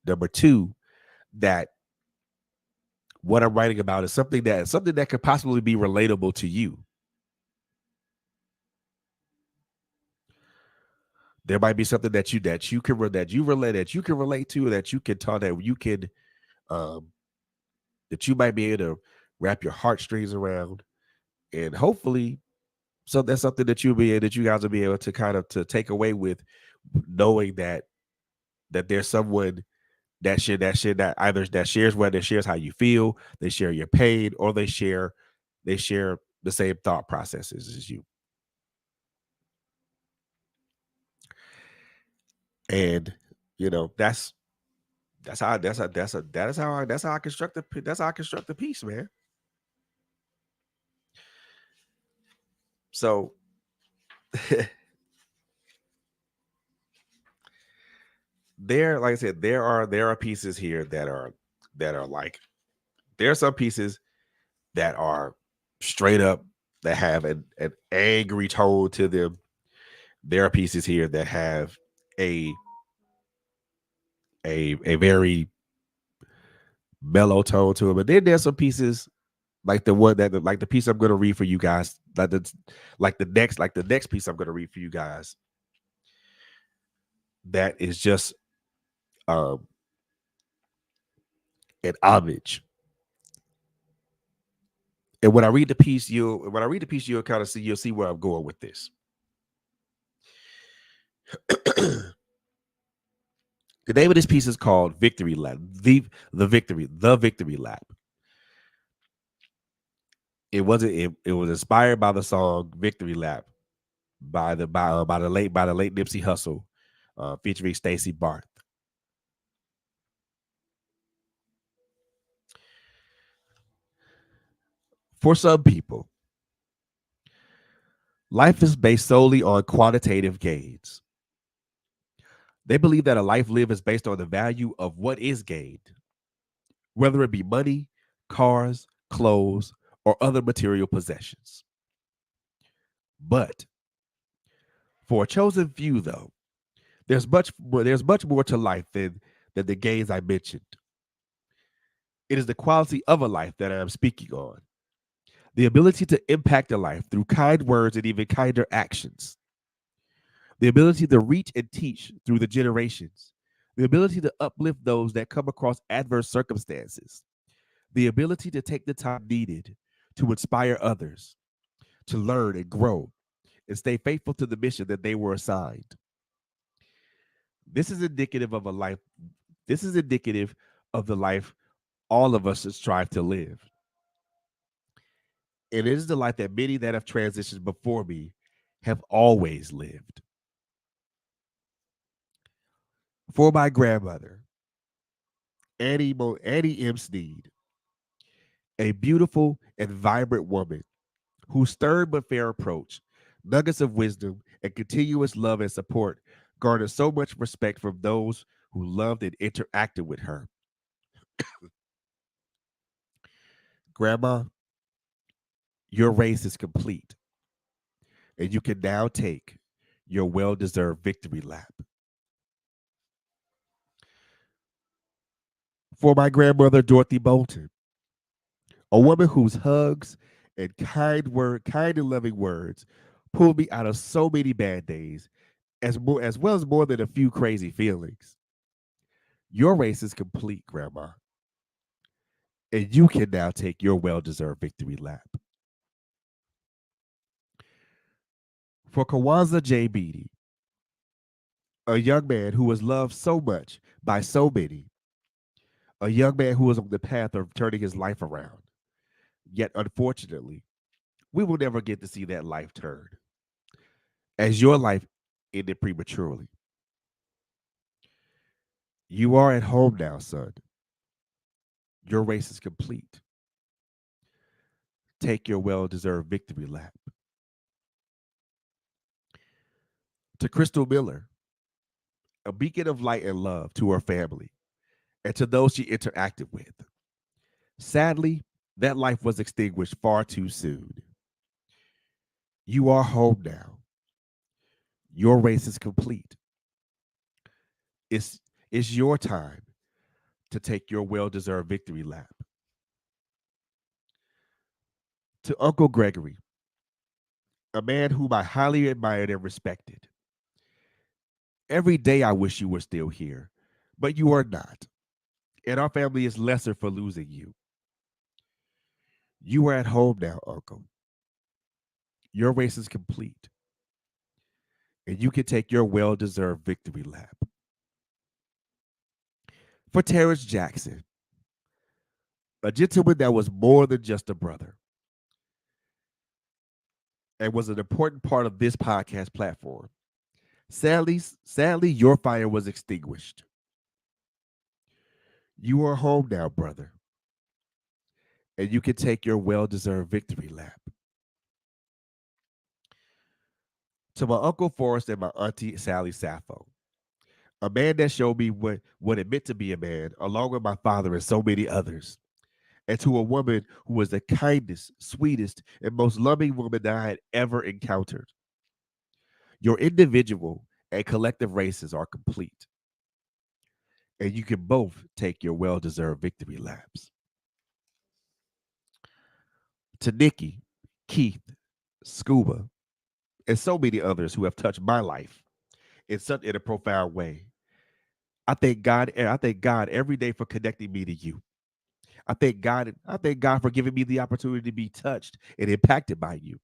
Number two, that what I'm writing about is something that could possibly be relatable to you. There might be something that you can relate to, that you can talk that you can um that you might be able to wrap your heartstrings around, and hopefully, so that's something that you guys will be able to kind of to take away with, knowing that there's someone that either that shares, whether shares how you feel, they share your pain, or they share the same thought processes as you. And that's how I construct the piece, man. So like I said, there are pieces here that are like, there are some pieces that are straight up, that have an angry tone to them. There are pieces here that have a a very mellow tone to it. But then there's some pieces like the piece I'm gonna read for you guys, like the next piece I'm gonna read for you guys, that is just um an homage. And when I read the piece, you'll kind of you'll see where I'm going with this. The name of this piece is called Victory Lap. The Victory Lap. It was inspired by the song Victory Lap by the late Nipsey Hussle, featuring Stacey Barth. For some people, life is based solely on quantitative gains. They believe that a life lived is based on the value of what is gained, whether it be money, cars, clothes, or other material possessions. But for a chosen few, though, there's much more to life than the gains I mentioned. It is the quality of a life that I am speaking on. The ability to impact a life through kind words and even kinder actions. The ability to reach and teach through the generations. The ability to uplift those that come across adverse circumstances. The ability to take the time needed to inspire others, to learn and grow, and stay faithful to the mission that they were assigned. This is indicative of a life. This is indicative of the life all of us should strive to live. And it is the life that many that have transitioned before me have always lived. For my grandmother, Annie M. Sneed, a beautiful and vibrant woman whose stern but fair approach, nuggets of wisdom, and continuous love and support garnered so much respect from those who loved and interacted with her. Grandma, your race is complete, and you can now take your well deserved victory lap. For my grandmother, Dorothy Bolton, a woman whose hugs and kind and loving words pulled me out of so many bad days, as well as more than a few crazy feelings. Your race is complete, Grandma, and you can now take your well deserved victory lap. For Kawanza J. Beatty, a young man who was loved so much by so many, a young man who was on the path of turning his life around. Yet, unfortunately, we will never get to see that life turn, as your life ended prematurely. You are at home now, son. Your race is complete. Take your well deserved victory lap. To Crystal Miller, a beacon of light and love to her family and to those she interacted with. Sadly, that life was extinguished far too soon. You are home now. Your race is complete. It's, it's your time to take your well deserved victory lap. To Uncle Gregory, a man whom I highly admired and respected. Every day I wish you were still here, but you are not. And our family is lesser for losing you. You are at home now, Uncle. Your race is complete, and you can take your well deserved victory lap. For Terrence Jackson, a gentleman that was more than just a brother and was an important part of this podcast platform. Sadly, your fire was extinguished. You are home now, brother, and you can take your well deserved victory lap. To my Uncle Forrest and my Auntie Sally Sappho, a man that showed me what it meant to be a man, along with my father and so many others. And to a woman who was the kindest, sweetest, and most loving woman that I had ever encountered. Your individual and collective races are complete, and you can both take your well deserved victory laps. To Nikki, Keith, Scuba, and so many others who have touched my life in a profound way. I thank God every day for connecting me to you. I thank God for giving me the opportunity to be touched and impacted by you.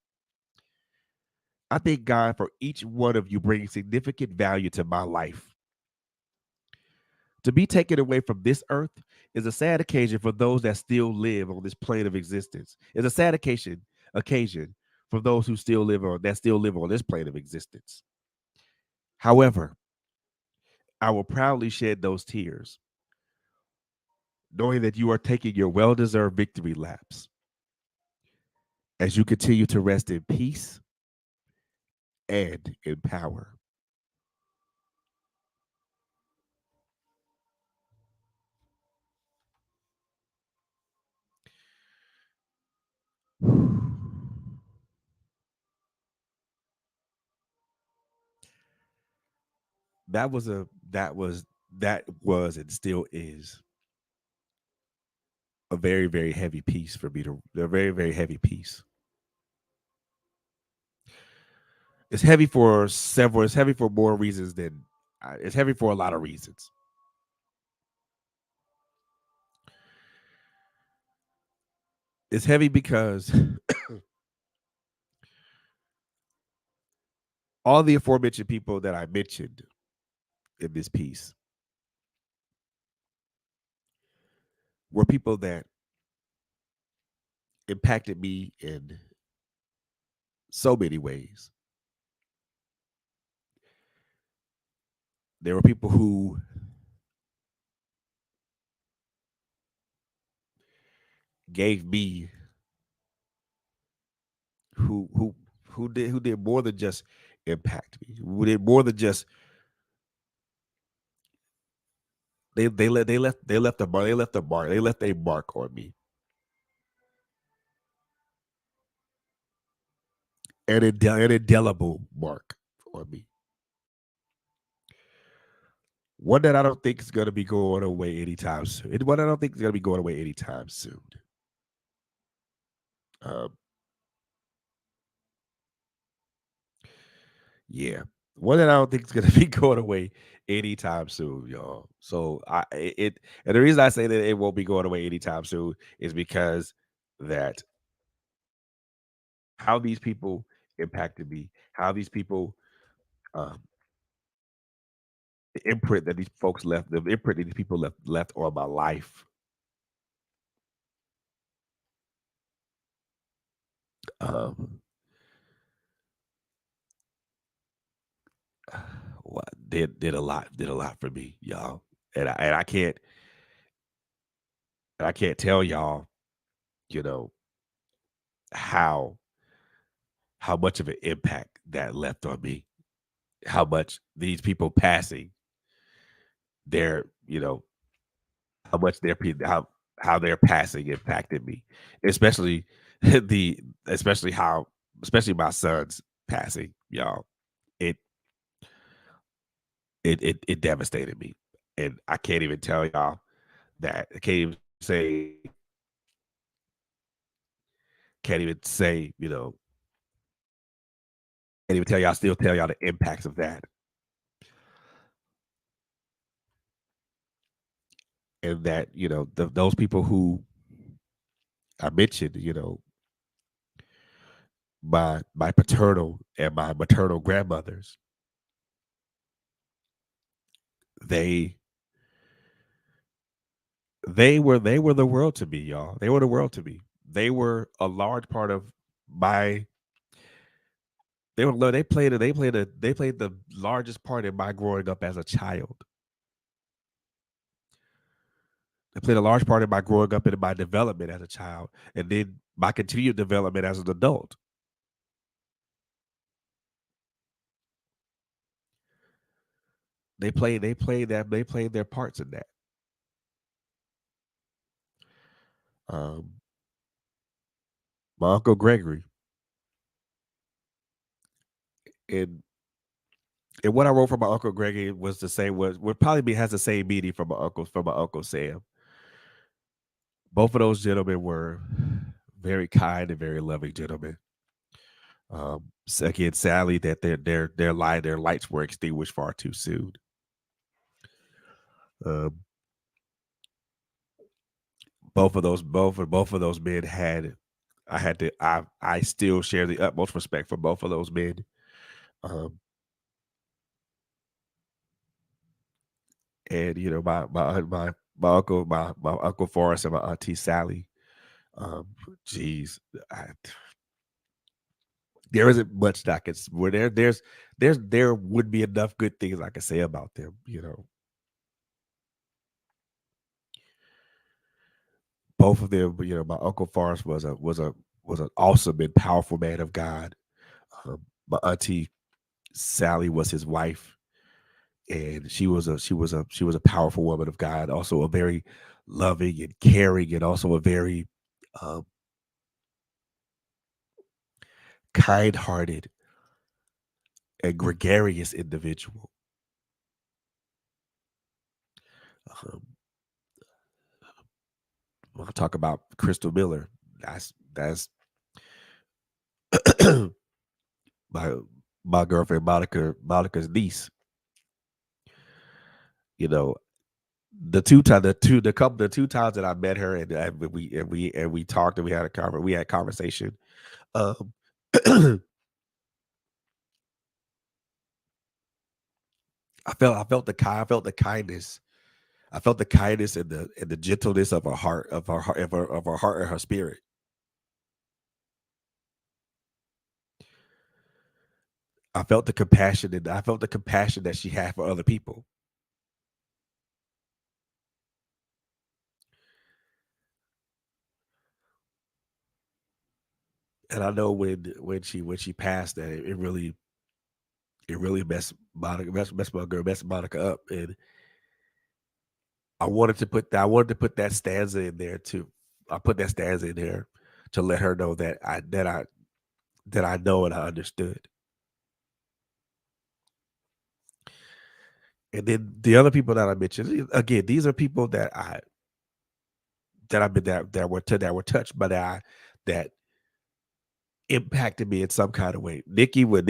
I thank God for each one of you bringing significant value to my life. To be taken away from this earth is a sad occasion for those that still live on this plane of existence. It's a sad occasion for those who still live on this plane of existence. However, I will proudly shed those tears, knowing that you are taking your well-deserved victory laps as you continue to rest in peace and in power. That was and still is a very, very heavy piece for me to a very, very heavy piece. It's heavy for more reasons than it's heavy for a lot of reasons. It's heavy because all the aforementioned people that I mentioned in this piece were people that impacted me in so many ways. There were people who gave me who who who did more than just impact me. Who did more than just they left a mark. They left a mark on me, an indelible mark on me. One that I don't think is going to be going away anytime soon. One I don't think is going to be going away anytime soon. Um, yeah, one that I don't think is going to be going away anytime soon, y'all. So and the reason I say that it won't be going away anytime soon is because that how these people impacted me, how these people, um, the imprint that these folks left, the imprint that these people left on my life. Um, what did a lot for me, y'all. And I can't tell y'all, you know, how how much of an impact that left on me. How much these people passing their, how much how their passing impacted me, especially the especially my son's passing, y'all. It it devastated me, and I can't even tell y'all that. I can't even say, can't even tell y'all. Still tell y'all the impacts of that, and that those people who I mentioned, my paternal and my maternal grandmothers, they they were the world to me, y'all. They were the world to me. They were a large part of my. They played the largest part in my growing up as a child. They played a large part in my growing up and in my development as a child, and then my continued development as an adult. They played their parts in that. Um, my uncle Gregory, and what I wrote from my uncle Gregory was the same. Would probably be has the same meaning from my uncle Sam. Both of those gentlemen were very kind and very loving gentlemen. Again, sadly, that their lights were extinguished far too soon. Um, both of those men had. I still share the utmost respect for both of those men. Um, and my uncle Forrest and my auntie Sally. Um, geez, there isn't much that I could. Where there would be enough good things I could say about them. Both of them. My uncle Forrest was an awesome and powerful man of God. My auntie Sally was his wife, and she was a powerful woman of God. Also, a very loving and caring, and also a very um, kind-hearted and gregarious individual. Um, when I talk about Crystal Miller, that's my my girlfriend Monica's niece. You know, the two times that I met her, and we talked, and we had conversation. Um, I felt the kindness. I felt the kindness and the gentleness of her heart, of her heart and her spirit. I felt the compassion, and I felt the compassion that she had for other people. And I know when she passed, that it really messed Monica up, and I wanted to put that stanza in there too. I put that stanza in there to let her know that I know and I understood. And then the other people that I mentioned again, these are people that I've been that were touched by that impacted me in some kind of way. Nikki was,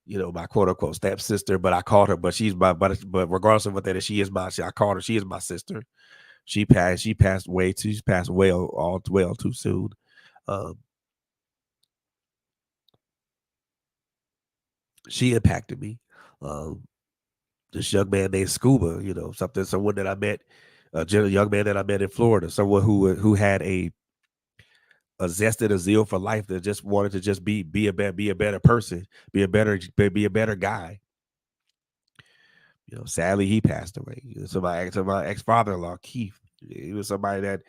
you know, my quote unquote stepsister, but I called her, but but regardless of what that is, I called her, she is my sister. She passed away too, she's passed away all well too soon. Um, she impacted me. Um, this young man named Scuba, you know, someone that I met, young man that I met in Florida, someone who had a zest and a zeal for life, that just wanted to just be a better person, be a better guy. You know, sadly he passed away. So my ex father in law Keith, he was somebody that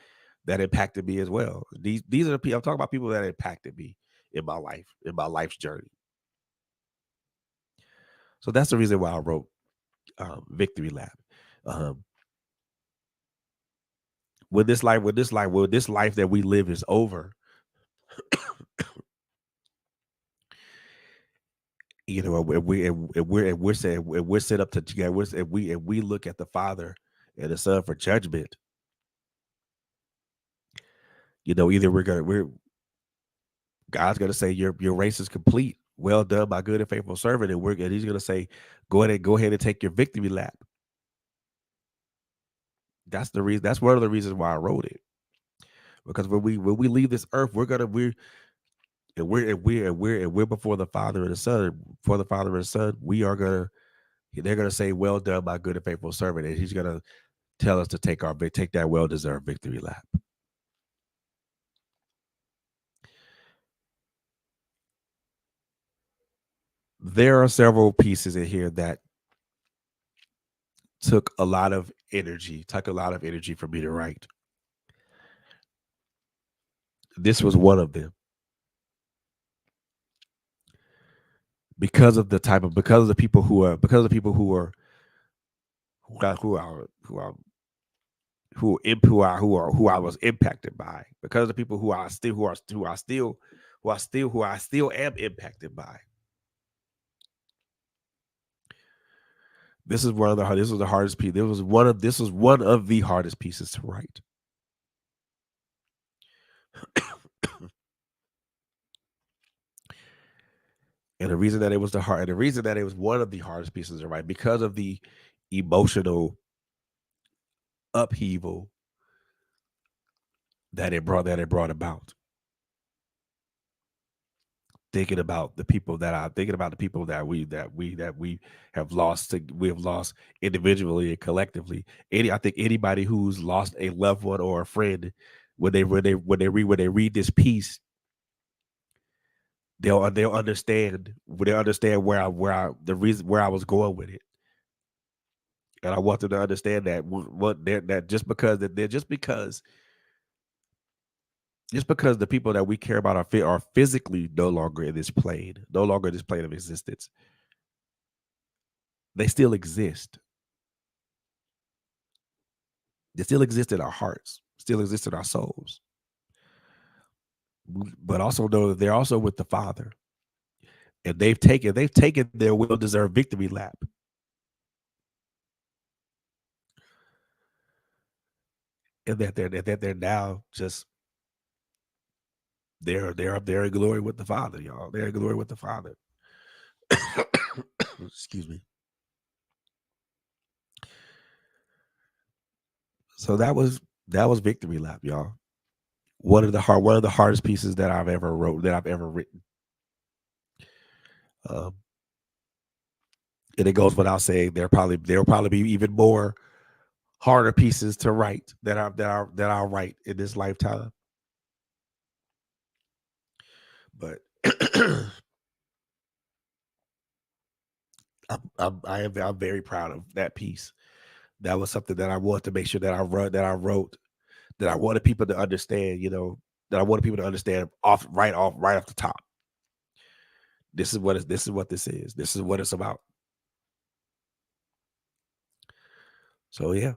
impacted me as well. These are the people I'm talking about, people that impacted me in my life's journey. So that's the reason why I wrote Victory Lap. Um, when this life that we live is over, you know, and we're set up to together, and we look at the Father and the Son for judgment. You know, either we're God's gonna say your race is complete. Well done, my good and faithful servant, and he's gonna say, go ahead and take your victory lap. That's the reason. That's one of the reasons why I wrote it. Because when we leave this earth, we're before the Father and the Son. For the Father and the Son, they're gonna say, "Well done, my good and faithful servant," and He's gonna tell us to take that well deserved victory lap. There are several pieces in here that took a lot of energy for me to write. This was one of them because of the people who are who are who are who I was impacted by, because of the people who I still am impacted by. This was the hardest piece. This was one of the hardest pieces to write. And the reason that it was one of the hardest pieces to write, because of the emotional upheaval that it brought about. Thinking about the people that we have lost individually and collectively. I think anybody who's lost a loved one or a friend, when they read this piece, they'll understand the reason where I was going with it. And I want them to understand that that just because the people that we care about are physically no longer in this plane of existence, they still exist. They still exist in our hearts, still exist in our souls. But also know that they're also with the Father, and they've taken their well deserved victory lap, and that they're now just they're in glory with the Father, y'all. They're in glory with the Father. Excuse me. So that was victory lap, y'all. One of the hardest pieces that I've ever written. Um, And it goes without saying there'll probably be even more harder pieces to write that I'll write in this lifetime. But I'm very proud of that piece. That was something that I wanted to make sure that I wrote, that I wanted people to understand, that I wanted people to understand right off the top. This is what this is. This is what it's about. So yeah.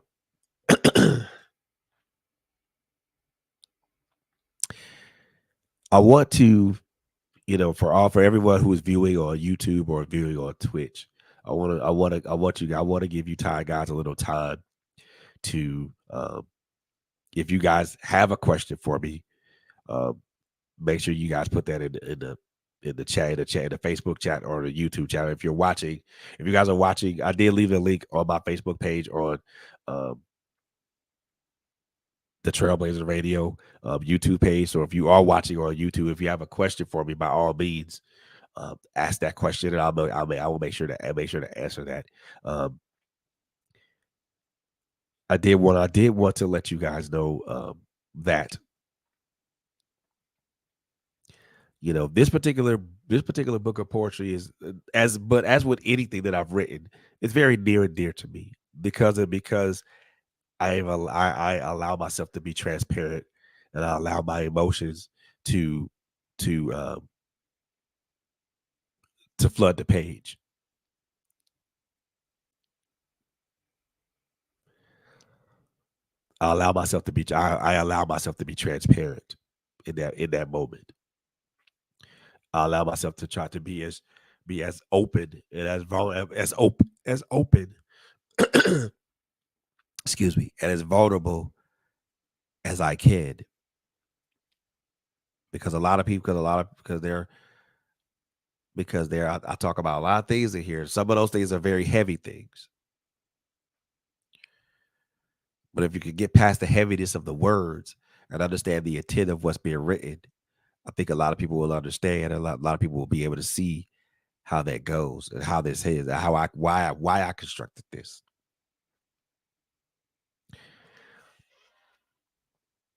I want to, for everyone who is viewing on YouTube or viewing on Twitch, I want to give you time, guys, a little time to, if you guys have a question for me, um, make sure you guys put that in the Facebook chat or the YouTube chat. If you guys are watching, I did leave a link on my Facebook page on um, the Trailblazer Radio YouTube page. So if you are watching on YouTube, if you have a question for me, by all means, ask that question, and I will make sure to answer that. Um, I did want to let you guys know that this particular book of poetry is as with anything that I've written, it's very near and dear to me because I allow myself to be transparent, and I allow my emotions to to um, to flood the page. I allow myself to be transparent in that moment. I allow myself to try to be as open and as open excuse me, and as vulnerable as I can, because a lot of people because they're I talk about a lot of things in here. Some of those things are very heavy things. But if you could get past the heaviness of the words and understand the intent of what's being written, I think a lot of people will understand, and a lot of people will be able to see how that goes and how this is, and why I constructed this.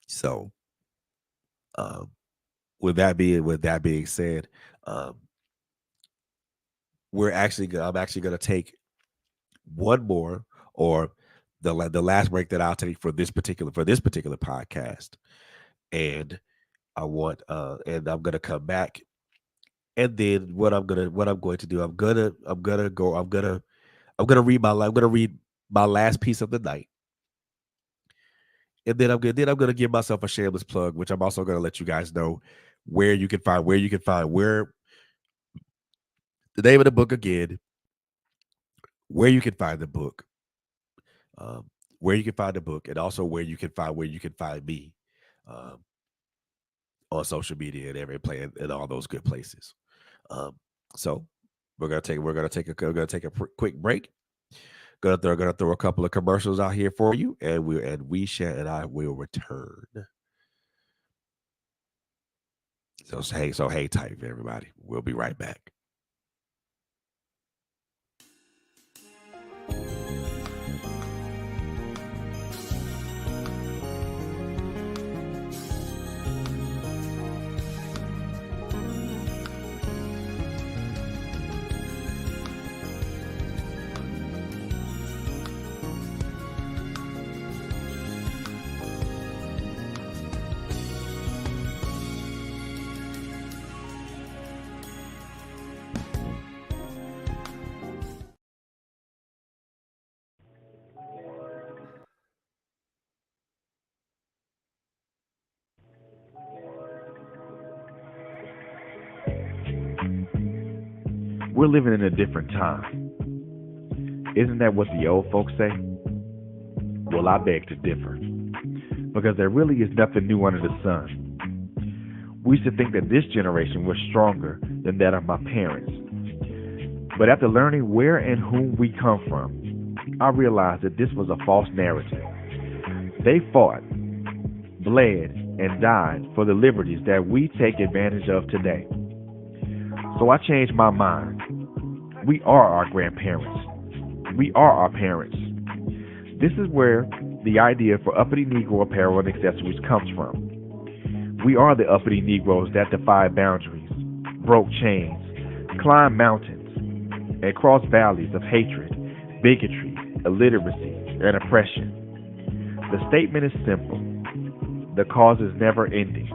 So, um, with that being said, um, I'm actually going to take one more, or the last break that I'll take for this particular podcast, and and I'm gonna come back, and then what I'm going to do, I'm gonna read my last piece of the night, and then I'm gonna give myself a shameless plug, which I'm also gonna let you guys know where you can find where the name of the book again, where you can find the book, um, where you can find the book, and also where you can find me. Um, on social media and every play and all those good places. Um, so we're gonna take a quick break. Gonna throw a couple of commercials out here for you, and we shall and I will return. So hang tight, everybody. We'll be right back. We're living in a different time. Isn't that what the old folks say? Well, I beg to differ, because there really is nothing new under the sun. We used to think that this generation was stronger than that of my parents. But after learning where and whom we come from, I realized that this was a false narrative. They fought, bled, and died for the liberties that we take advantage of today. So I changed my mind. We are our grandparents. We are our parents. This is where the idea for uppity Negro apparel and accessories comes from. We are the uppity Negroes that defy boundaries, broke chains, climbed mountains, and crossed valleys of hatred, bigotry, illiteracy, and oppression. The statement is simple. The cause is never ending.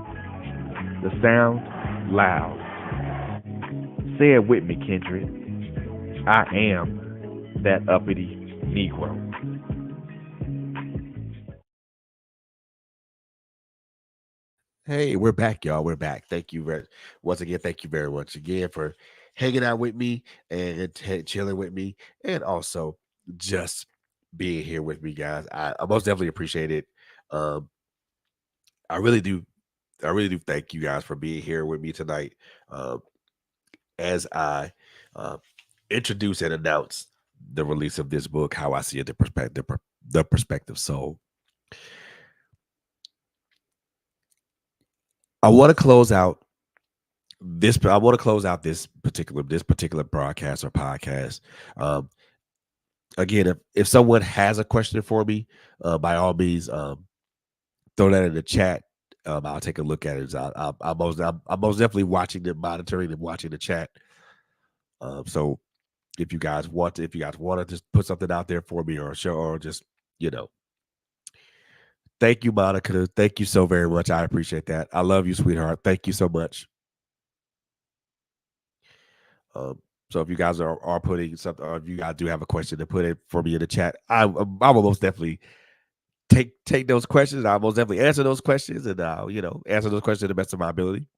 The sound, loud. Say it with me, Kendrick. I am that uppity Negro. Hey, we're back, y'all. We're back. Thank you once again. Thank you very much again for hanging out with me and chilling with me, and also just being here with me, guys. I most definitely appreciate it. Um, I really do. I really do thank you guys for being here with me tonight. Um, as I uh, introduce and announce the release of this book, how I see it, the perspective. So I want to close out this. I want to close out this particular broadcast or podcast. Um, Again, if someone has a question for me, by all means, throw that in the chat. I'll take a look at it. I'm most definitely watching it, monitoring and watching the chat. So if you guys want to just put something out there for me or show or just you know, thank you, Monica. Thank you so very much. I appreciate that. I love you, sweetheart. Thank you so much. Um, so if you guys are putting something, or if you guys do have a question to put it for me in the chat, I will most definitely take those questions. I'll most definitely answer those questions, and answer those questions to the best of my ability.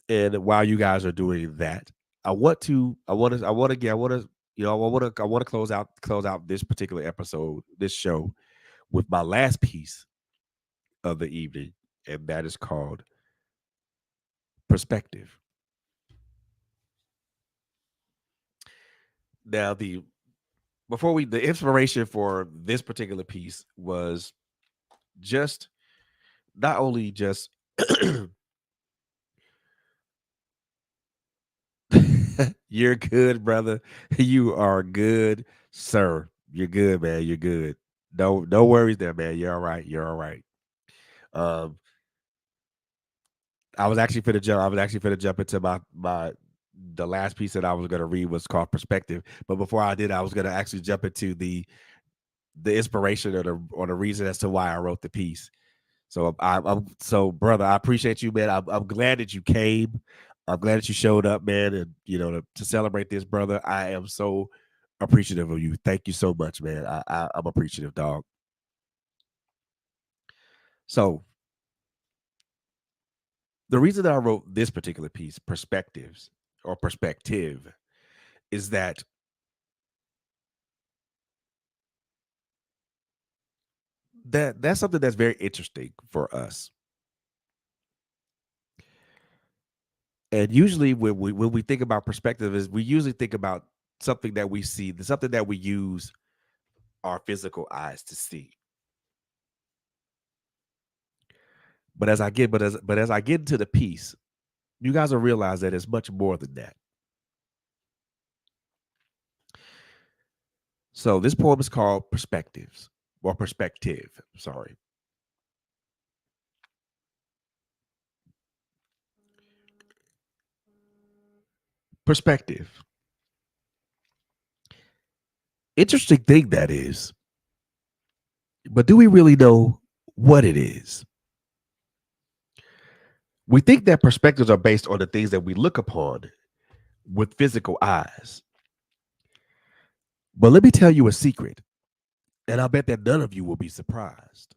And while you guys are doing that, I want to close out this particular episode, this show, with my last piece of the evening, and that is called perspective. Now, the inspiration for this particular piece was just not only just you're good, brother. You are good, sir. You're good, man. You're good. No worries there, man. You're all right. You're all right. Um, I was actually finna jump into my the last piece that I was gonna read was called perspective. But before I did, I was gonna actually jump into the inspiration or the reason as to why I wrote the piece. So so brother, I appreciate you, man. I'm glad that you came. I'm glad that you showed up, man, and to celebrate this, brother. I am so appreciative of you. Thank you so much, man. I'm appreciative, dog. So the reason that I wrote this particular piece, perspectives or perspective, is that's something that's very interesting for us. And usually when we think about perspective, is we usually think about something that we see, something that we use our physical eyes to see. But as I get into the piece, you guys will realize that it's much more than that. So this poem is called Perspectives or Perspective. Sorry. Perspective. Interesting thing that is. But do we really know what it is? We think that perspectives are based on the things that we look upon with physical eyes. But let me tell you a secret, and I bet that none of you will be surprised.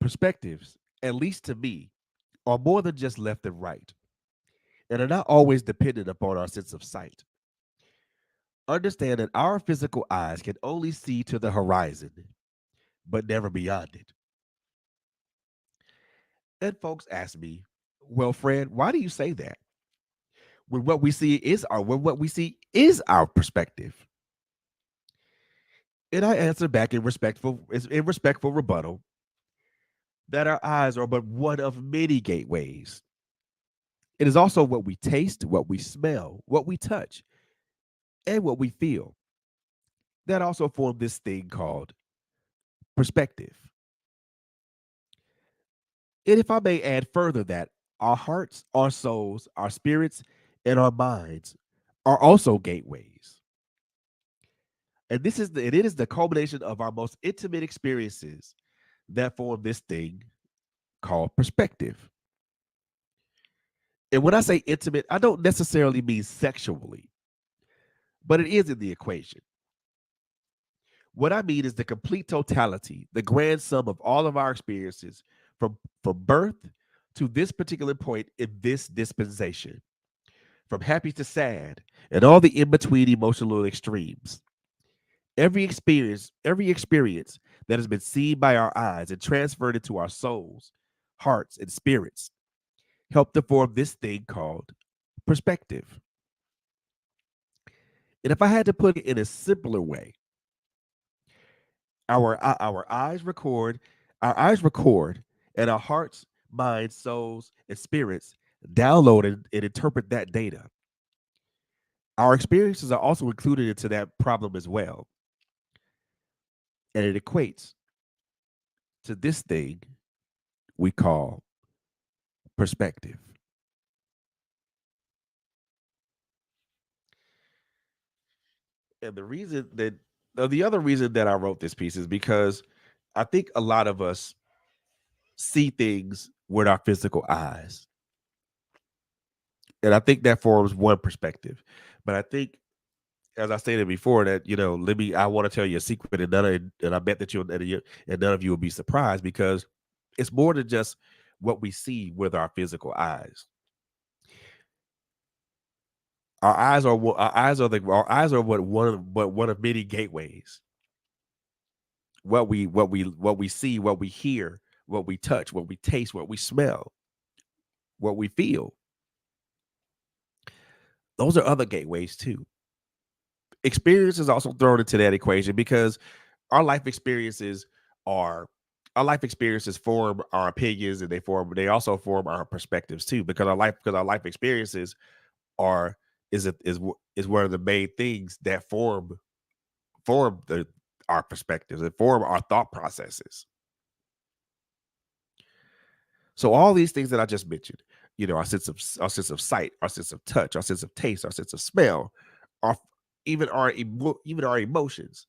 Perspectives, at least to me, are more than just left and right, and are not always dependent upon our sense of sight. Understand that our physical eyes can only see to the horizon, but never beyond it. And folks ask me, well, Fred, why do you say that? When what we see is our perspective. And I answer back in respectful rebuttal that our eyes are but one of many gateways It is also what we taste, what we smell, what we touch, and what we feel that also form this thing called perspective. And if I may add further, that our hearts, our souls, our spirits, and our minds are also gateways. And it is the culmination of our most intimate experiences that form this thing called perspective. And when I say intimate, I don't necessarily mean sexually, but it is in the equation. What I mean is the complete totality, the grand sum of all of our experiences from birth to this particular point in this dispensation, from happy to sad, and all the in between emotional extremes. Every experience that has been seen by our eyes and transferred into our souls, hearts, and spirits help to form this thing called perspective. And if I had to put it in a simpler way, our eyes record, and our hearts, minds, souls, and spirits download and interpret that data. Our experiences are also included into that problem as well, and it equates to this thing we call perspective. And the other reason that I wrote this piece is because I think a lot of us see things with our physical eyes. And I think that forms one perspective. But I think, as I stated before, that I want to tell you a secret, and I bet that and none of you will be surprised, because it's more than just what we see with our physical eyes. Our eyes are one of many gateways. What we see, what we hear, what we touch, what we taste, what we smell, what we feel. Those are other gateways too. Experience is also thrown into that equation, because our life experiences are our life experiences form our opinions, and they also form our perspectives too, because our life experiences are is one of the main things that form our perspectives and form our thought processes. So all these things that I just mentioned, our sense of sight, our sense of touch, our sense of taste, our sense of smell, our even our emotions,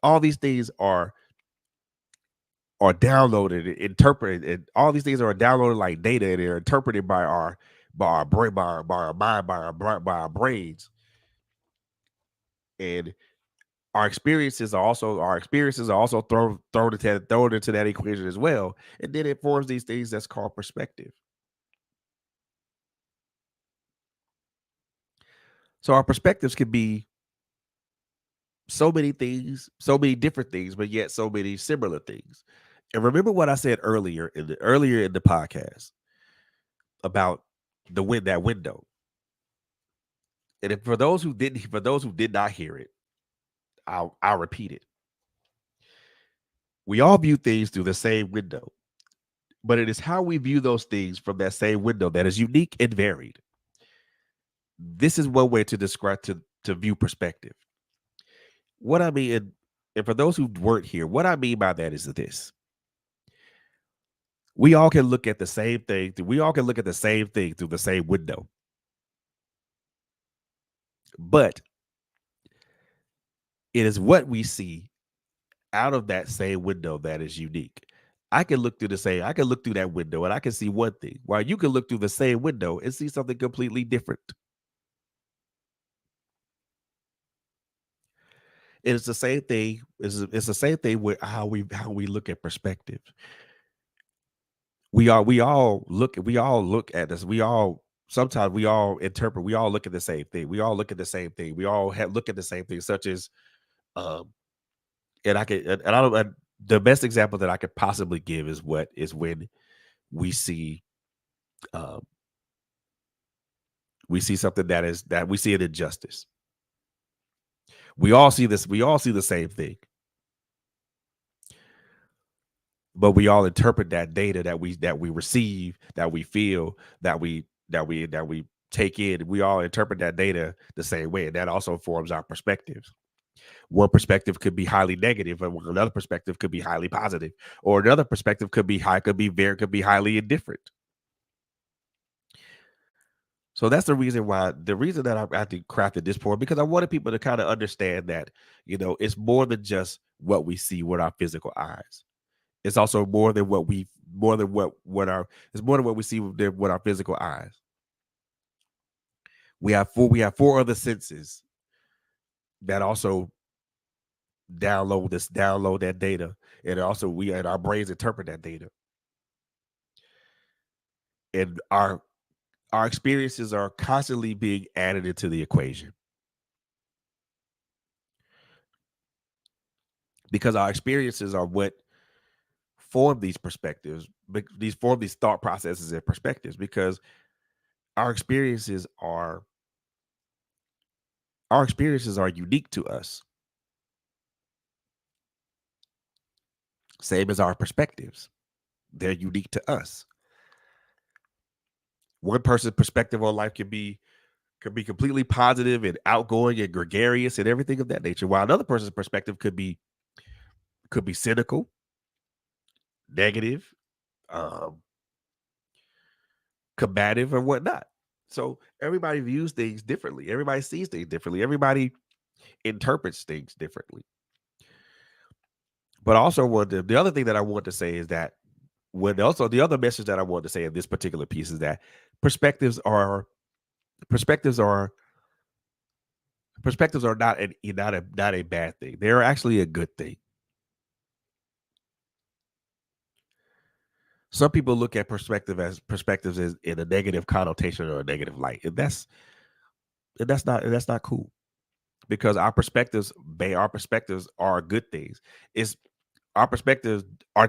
all these things are downloaded, interpreted, and all these things are downloaded like data, and they're interpreted by our brain, by our mind, by our brains. And our experiences are also thrown into that equation as well. And then it forms these things that's called perspective. So our perspectives can be so many things, so many different things, but yet so many similar things. And remember what I said earlier in the podcast about that window. And for those who did not hear it, I'll repeat it. We all view things through the same window, but it is how we view those things from that same window that is unique and varied. This is one way to describe to view perspective. What I mean, and for those who weren't here, what I mean by that is this: we all can look at the same thing. We all can look at the same thing through the same window, but it is what we see out of that same window that is unique. I can look through that window and I can see one thing, while you can look through the same window and see something completely different. And it's the same thing. It's the same thing with how we look at perspective. We all look at this. Sometimes we all interpret. We all look at the same thing. We all look at the same thing. We all look at the same thing, such as um and I can and I don't the best example that I could possibly give is when we see um we see something that we see an injustice. We all see the same thing, but we all interpret that data that we receive, that we feel, that we that we take in. We all interpret that data the same way, and that also forms our perspectives. One perspective could be highly negative, and another perspective could be highly positive, or another perspective could be highly indifferent. So that's the reason that I actually crafted this poem, because I wanted people to kind of understand that, it's more than just what we see with our physical eyes. It's also more than what our it's more than what we see with our physical eyes. We have four other senses that also download that data, and also we and our brains interpret that data, and our experiences are constantly being added into the equation, because our experiences are what form these perspectives, these thought processes and perspectives, because our experiences are our experiences are unique to us, same as our perspectives. They're unique to us. One person's perspective on life could be completely positive and outgoing and gregarious and everything of that nature, while another person's perspective could be cynical, negative, um, combative, or whatnot. So everybody views things differently. Everybody sees things differently. Everybody interprets things differently. But also, the other thing that I want to say is that the other message that I want to say in this particular piece is that perspectives are perspectives are perspectives are not a bad thing. They're actually a good thing. Some people look at perspectives as in a negative connotation or a negative light, and that's not cool, because our perspectives are good things. It's Our perspectives are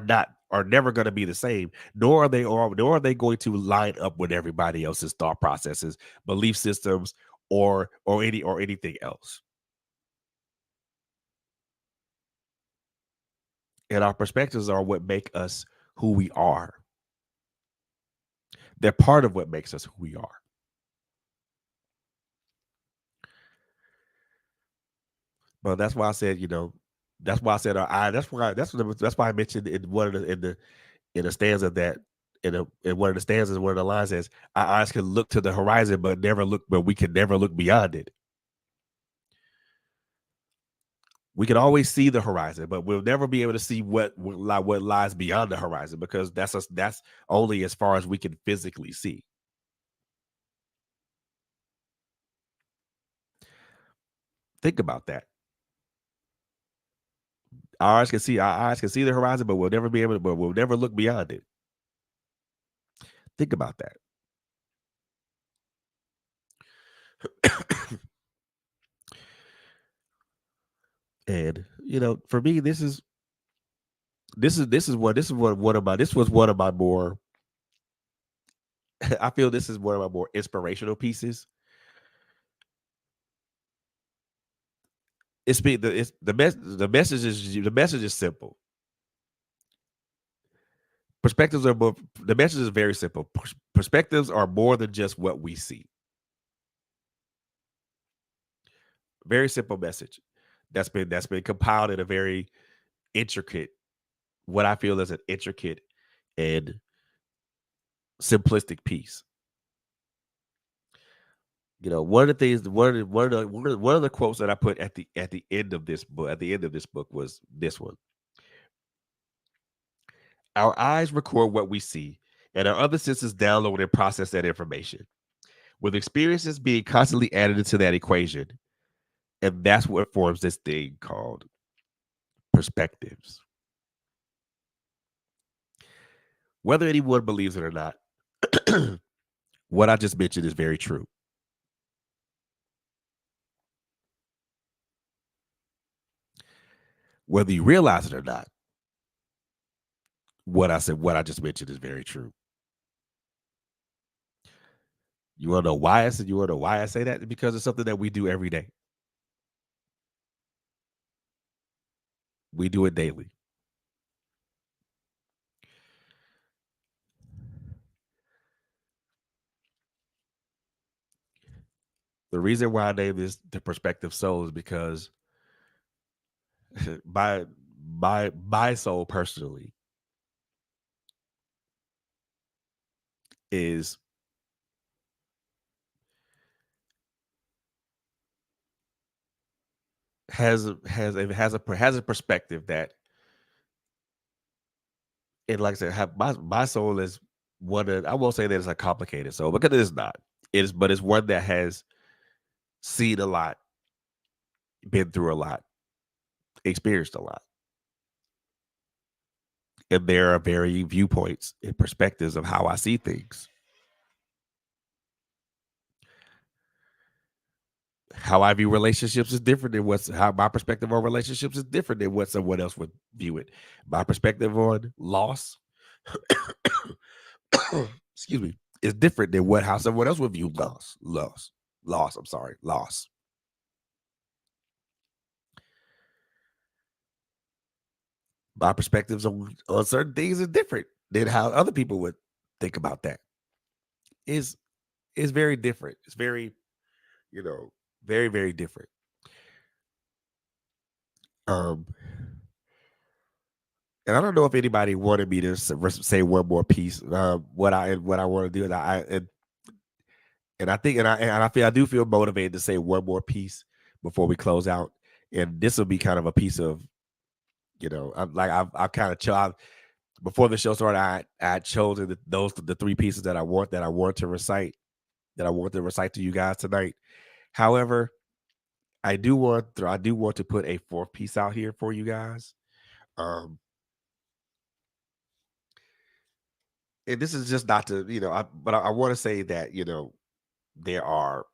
never going to be the same, nor are they going to line up with everybody else's thought processes, belief systems, or anything else. And our perspectives are what make us who we are. They're part of what makes us who we are. But that's why I said, that's why I said our eye. That's why I mentioned in one of the in a stanza that in one of the stanzas, one of the lines says, "Our eyes can look to the horizon, but we can never look beyond it. We can always see the horizon, but we'll never be able to see what lies beyond the horizon, because that's only as far as we can physically see." Think about that. Our eyes can see the horizon, but we'll never look beyond it. Think about that. And for me, this is one of my this was one of my more I feel this is one of my more inspirational pieces. The message is simple. Perspectives are more The message is very simple. Perspectives are more than just what we see. Very simple message that's been compiled in a very intricate, what I feel is an intricate and simplistic piece. One of the quotes that I put at the end of this book was this one: "Our eyes record what we see, and our other senses download and process that information, with experiences being constantly added into that equation, and that's what forms this thing called perspectives." Whether anyone believes it or not, what I just mentioned is very true. Whether you realize it or not, what I just mentioned is very true. You want to know why I say that? Because it's something that we do every day. We do it daily. The reason why I named this the perspective soul is because my my soul personally is has a perspective that, and like I said, have my soul is one that I won't say that it's a complicated soul because it is not. But it's one that has seen a lot, been through a lot, experienced a lot. And there are varying viewpoints and perspectives of how I see things. How I view relationships is different than what's how my perspective on relationships is different than what someone else would view it. My perspective on loss, excuse me, is different than what how someone else would view loss. I'm sorry, loss. My perspectives on certain things is different than how other people would think about that. Is is very different. It's very, you know, very very different. Um, and I don't know if anybody wanted me to say one more piece. What I want to do, and I think and I feel I do feel motivated to say one more piece before we close out. And this will be kind of a piece of, I've kind of before the show started. I had chosen the three pieces that I want to recite to you guys tonight. However, I do want to put a fourth piece out here for you guys. Um, and this is just not to, but I want to say that, there are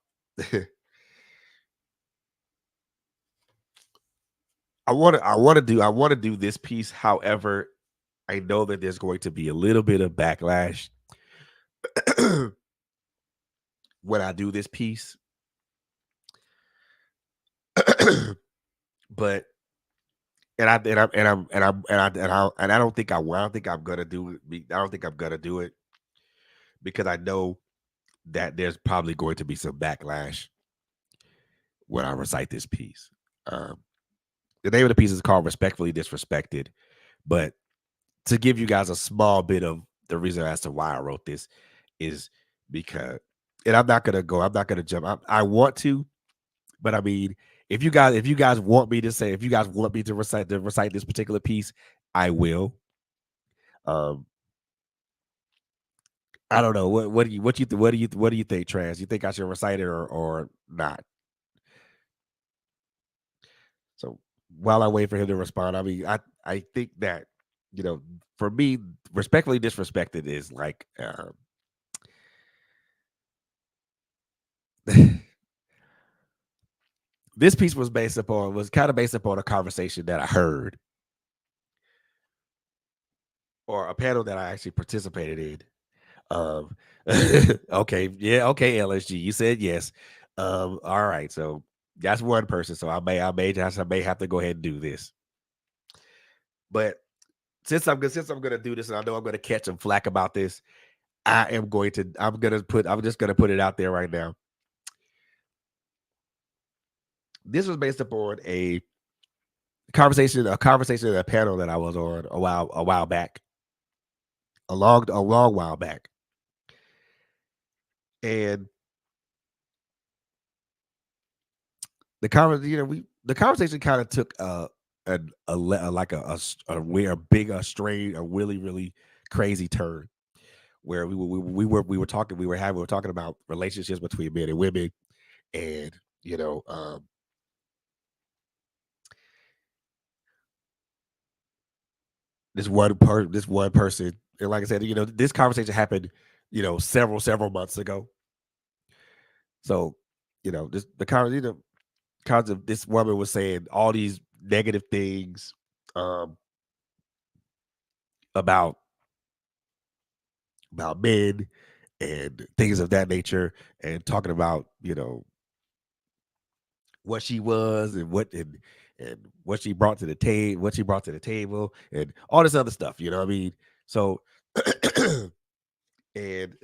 I want to do this piece. However, I know that there's going to be a little bit of backlash when I do this piece. But I don't think I don't think I'm gonna do it. I don't think I'm gonna do it because I know that there's probably going to be some backlash when I recite this piece. Um, the name of the piece is called "Respectfully Disrespected," but to give you guys a small bit of the reason as to why I wrote this is because, and I'm not gonna jump. I want to, but I mean, if you guys want me to say, if you guys want me to recite this particular piece, I will. Um, I don't know what do you think, Trans? You think I should recite it or not? So while I wait for him to respond, I mean, I think that, you know, for me, respectfully disrespected is like this piece was kind of based upon a conversation that I heard or a panel that I actually participated in. Um, okay, yeah, okay, LSG, you said yes. All right, so that's one person. So I may have to go ahead and do this. But since I'm gonna do this, and I know I'm gonna catch some flack about this, I'm just gonna put it out there right now. This was based upon a conversation at a panel that I was on a while back, a long while back. And the conversation kind of took like a big a really really crazy turn where we were talking we were talking about relationships between men and women, and you know this one person, and like I said, this conversation happened, several months ago. So this the kind kinds of this woman was saying all these negative things um about men and things of that nature, and talking about what she was and what she brought to the table and all this other stuff, you know what I mean? So and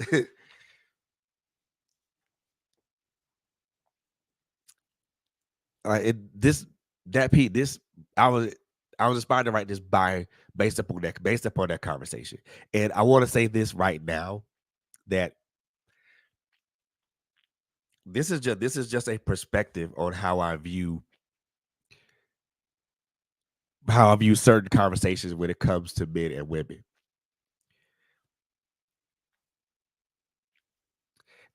This that piece this I was I was inspired to write this by based upon that conversation, and I want to say this right now that this is just a perspective on how I view certain conversations when it comes to men and women.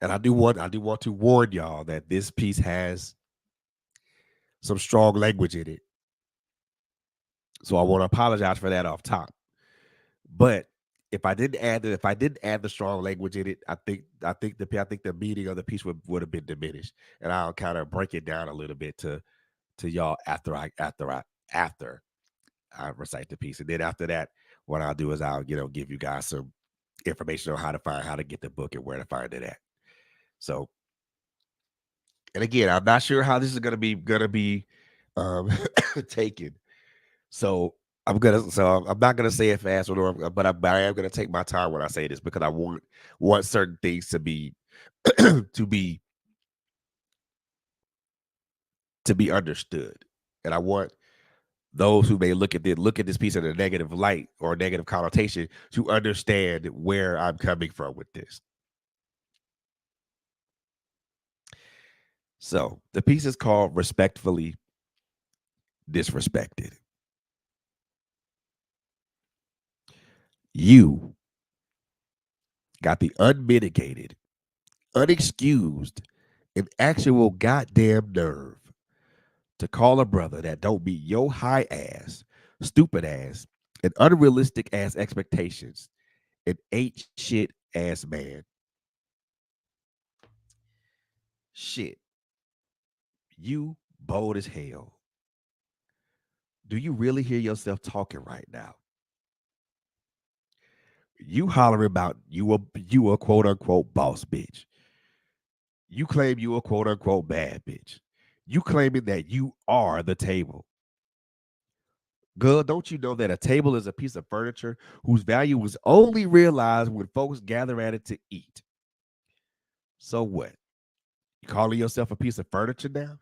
And I do want to warn y'all that this piece has some strong language in it. So I want to apologize for that off top. But if I didn't add the strong language in it, I think the meaning of the piece would have been diminished. And I'll kind of break it down a little bit to y'all after I recite the piece. And then after that, what I'll do is I'll, give you guys some information on how to get the book and where to find it at. So, and again, I'm not sure how this is gonna be um taken. So I'm not gonna say it fast but I am gonna take my time when I say this because I want certain things to be to be to be understood. And I want those who may look at this piece in a negative light or a negative connotation to understand where I'm coming from with this. So the piece is called Respectfully Disrespected. You got the unmitigated, unexcused, and actual goddamn nerve to call a brother that don't meet your high ass, stupid ass, and unrealistic ass expectations an ain't shit ass man. Shit, you bold as hell. Do you really hear yourself talking right now? You hollering about you a quote unquote boss bitch. You claim you a quote unquote bad bitch. You claiming that you are the table. Girl, don't you know that a table is a piece of furniture whose value is only realized when folks gather at it to eat? So what? You calling yourself a piece of furniture now?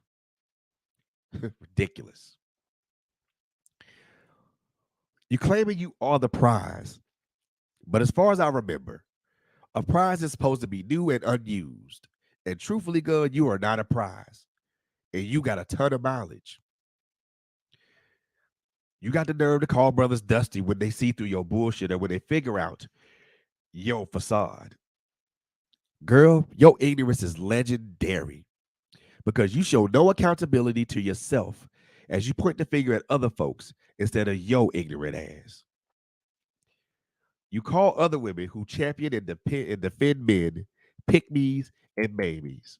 Ridiculous. You claiming you are the prize, but as far as I remember, a prize is supposed to be new and unused. And truthfully, girl, you are not a prize, and you got a ton of mileage. You got the nerve to call brothers dusty when they see through your bullshit or when they figure out your facade. Girl, your ignorance is legendary because you show no accountability to yourself as you point the finger at other folks instead of your ignorant ass. You call other women who champion and defend men pick-me's and babies.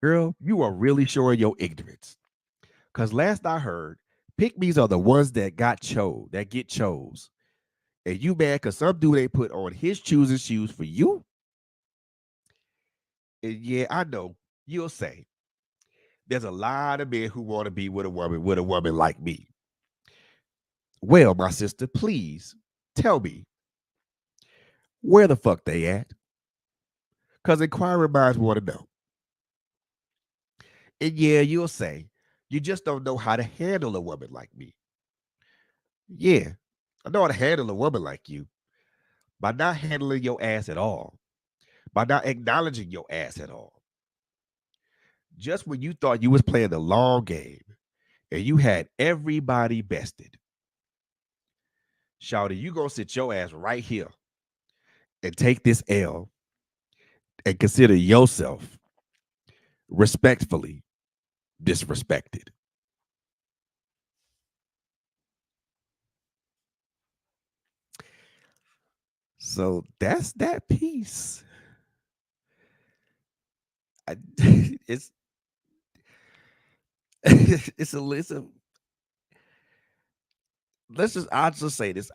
Girl, you are really showing your ignorance. Because last I heard, pick-me's are the ones that get chose. And you mad because some dude ain't put on his choosing shoes for you? And yeah, I know you'll say there's a lot of men who want to be with a woman like me. Well, my sister, please tell me where the fuck they at? Because inquiring minds want to know. And yeah, you'll say, you just don't know how to handle a woman like me. Yeah, I know how to handle a woman like you by not handling your ass at all, by not acknowledging your ass at all. Just when you thought you was playing the long game and you had everybody bested, Shawty, you gonna sit your ass right here and take this L and consider yourself respectfully disrespected. So that's that piece. I, it's it's a I'll just say this.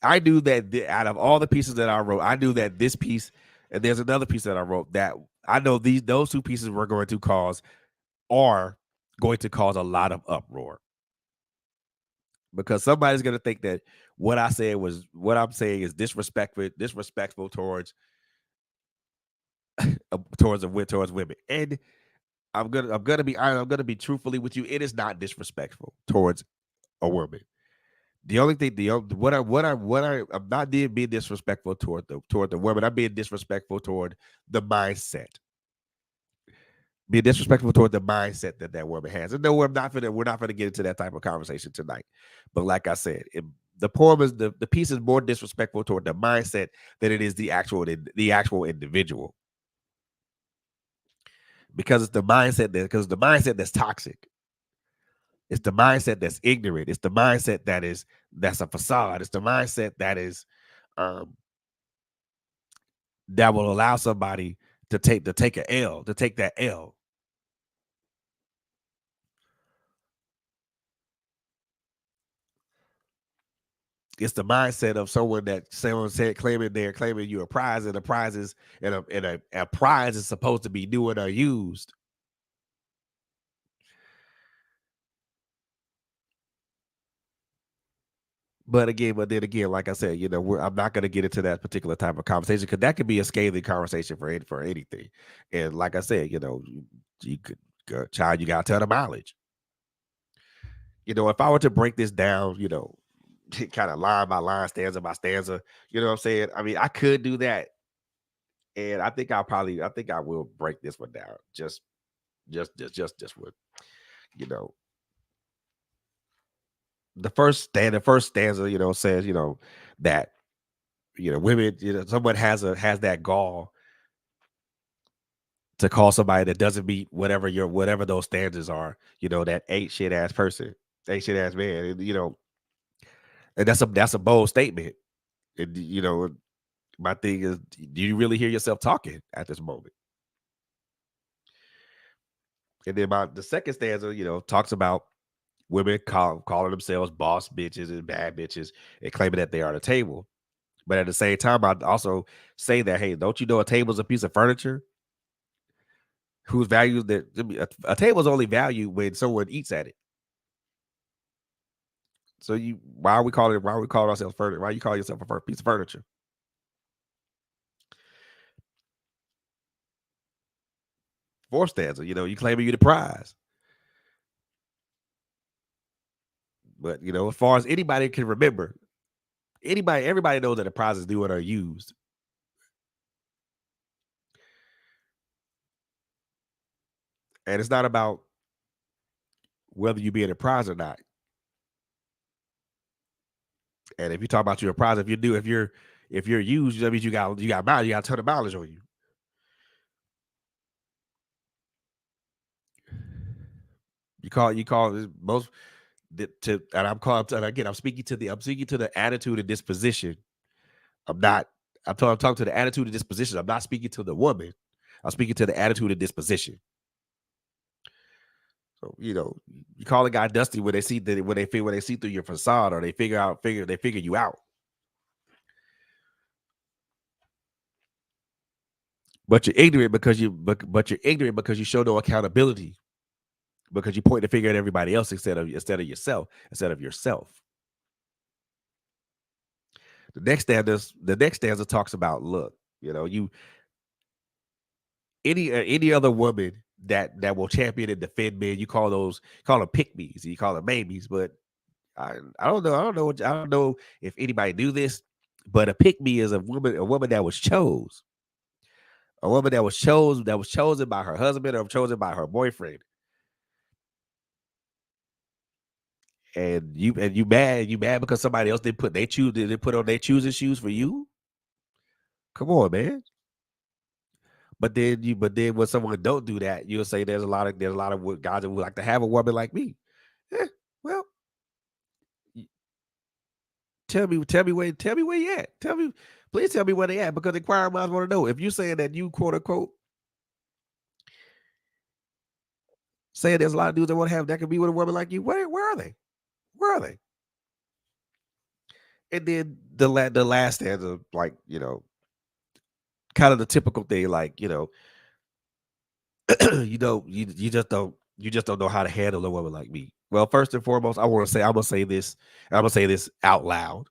I knew that out of all the pieces that I wrote, I knew that this piece and there's another piece that I wrote that I know those two pieces were going to cause are going to cause a lot of uproar because somebody's going to think that what I'm saying is disrespectful towards towards women. And I'm gonna be honest, I'm gonna be truthfully with you. It is not disrespectful towards a woman. The only thing, I'm not being disrespectful toward the woman. I'm being disrespectful toward the mindset. Being disrespectful toward the mindset that that woman has. And no, we're not gonna get into that type of conversation tonight. But like I said, the poem is the piece is more disrespectful toward the mindset than it is the actual individual, because it's the mindset that's toxic. It's the mindset that's ignorant. It's the mindset that's a facade. It's the mindset um that will allow somebody to take that L. It's the mindset of someone said claiming you a prize, and the prizes and a prize is supposed to be new and unused. But then again, like I said, I'm not going to get into that particular type of conversation, because that could be a scathing conversation for anything. And like I said, you could, child, you got to tell the mileage. If I were to break this down, kind of line by line, stanza by stanza, you know what I'm saying? I mean, I could do that, and I think I will break this one down. Just with, you know, the first stanza, says, that, women, someone has that gall to call somebody that doesn't meet whatever those standards are, that ain't shit ass person, ain't shit ass man. And that's a bold statement. And my thing is, do you really hear yourself talking at this moment? And then the second stanza, talks about women calling themselves boss bitches and bad bitches and claiming that they are the table. But at the same time, I also say that, hey, don't you know a table is a piece of furniture whose value that a table is only valued when someone eats at it. So why are we calling ourselves furniture? Why you call yourself a piece of furniture? Fourth stanza, you claiming you the prize. But as far as anybody can remember, everybody knows that the prizes do and are used. And it's not about whether you being a prize or not. And if you talk about your prize, if you're used, that means you got mileage, you got a ton of mileage on you. You call most and and again, I'm speaking to the attitude and disposition. I'm not I'm talking to the attitude and disposition. I'm not speaking to the woman. I'm speaking to the attitude and disposition. So, you call a guy dusty when they see through your facade, or they figure you out. But you're ignorant because you're ignorant because you show no accountability, because you point the finger at everybody else instead of yourself. The next stanza talks about, look, you any other woman that will champion and defend men, you call them pick me's, you call them maybes. But I don't know if anybody do this, but a pick me is a woman that was a woman that was chosen by her husband or chosen by her boyfriend. And you mad because somebody else didn't put on their choosing shoes for you. Come on, man. But then when someone don't do that, you'll say there's a lot of guys that would like to have a woman like me. Eh, well, y- tell me where you at. Please tell me where they at, because the inquirer minds want to know. If you're saying that you, quote unquote, saying there's a lot of dudes that want to have that could be with a woman like you, where are they? Where are they? And then the last stanza, like, kind of the typical thing, like, you just don't know how to handle a woman like me. Well, first and foremost, I'm gonna say this, and I'm gonna say this out loud.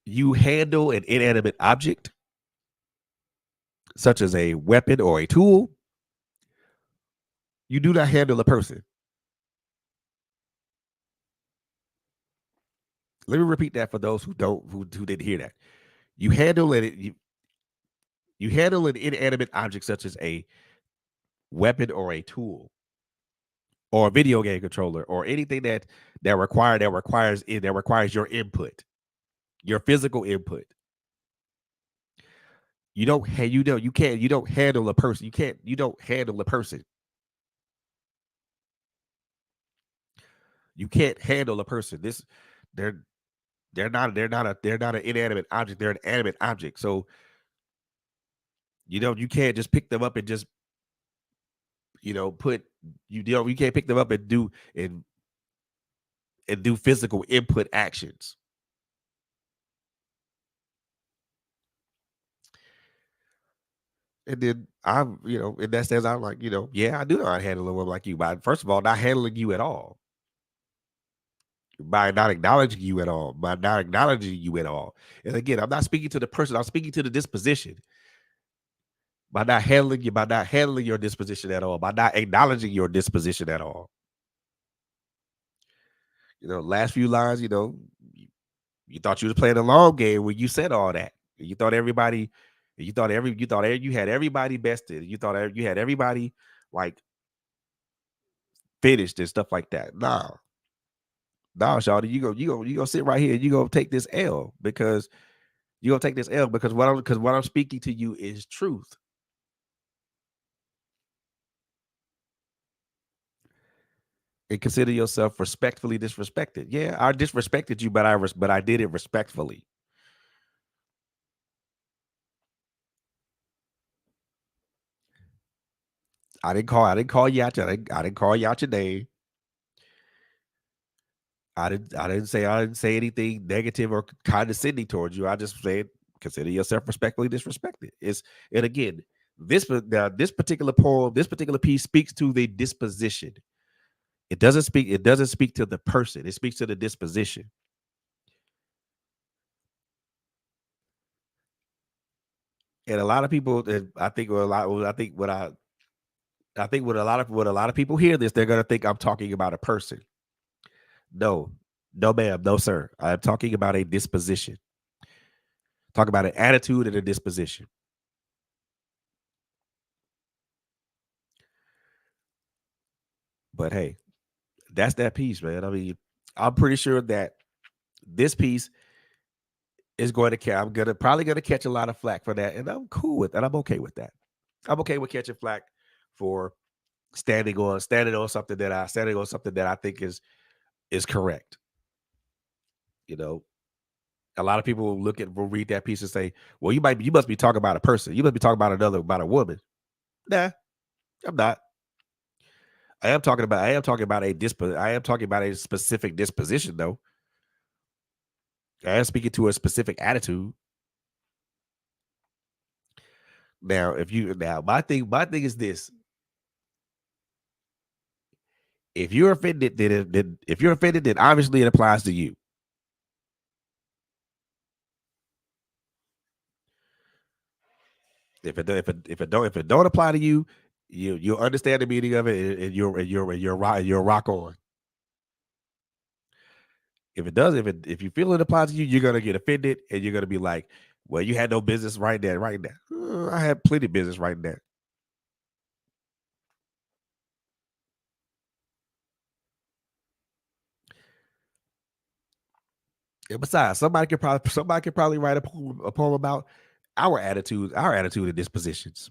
you handle an inanimate object, such as a weapon or a tool, you do not handle a person. Let me repeat that for those who didn't hear that. You handle it. You handle an inanimate object such as a weapon or a tool or a video game controller or anything that requires your input, your physical input. You don't handle a person. You don't handle a person. You can't handle a person. They're they're not an inanimate object. They're an animate object. So you can't just pick them up and just put you can't pick them up and do physical input actions. And then I'm, in that sense, I'm like, yeah, I do know how to handle a woman like you. But first of all, not handling you at all, by not acknowledging you at all, by not acknowledging you at all. And again, I'm not speaking to the person, I'm speaking to the disposition. By not handling your disposition at all, by not acknowledging your disposition at all. Last few lines, you thought you was playing a long game when you said all that. You thought everybody, you had everybody bested. You thought you had everybody like finished and stuff like that. Nah, Shawty, you go sit right here. You gonna take this L because what I'm speaking to you is truth. And consider yourself respectfully disrespected. Yeah, I disrespected you, but I did it respectfully. I didn't call you out. I didn't call you out your name. I didn't say anything negative or condescending towards you. I just said consider yourself respectfully disrespected. And again, this particular poem, this particular piece speaks to the disposition. It doesn't speak to the person. It speaks to the disposition. And a lot of people, I think, a lot. I think when a lot of people hear this, they're gonna think I'm talking about a person. No, no, ma'am, no, sir. I'm talking about a disposition. Talk about an attitude and a disposition. But hey, that's that piece, man. I mean, I'm pretty sure that this piece is going to catch. I'm gonna probably gonna catch a lot of flack for that, and I'm cool with that. I'm okay with that. I'm okay with catching flack for standing on something that I think is correct. You know, a lot of people will read that piece and say, "Well, you must be talking about a person. You must be talking about a woman." Nah, I'm not. I am talking about a specific disposition though. I am speaking to a specific attitude. Now my thing is this: if you're offended, then obviously it applies to you. If it don't apply to you, you'll understand the meaning of it, and you're rock on. If you feel it applies to you, you're gonna get offended, and you're gonna be like, "Well, you had no business writing that, right now." I had plenty of business writing that. And besides, somebody could probably write a poem about our attitude and dispositions.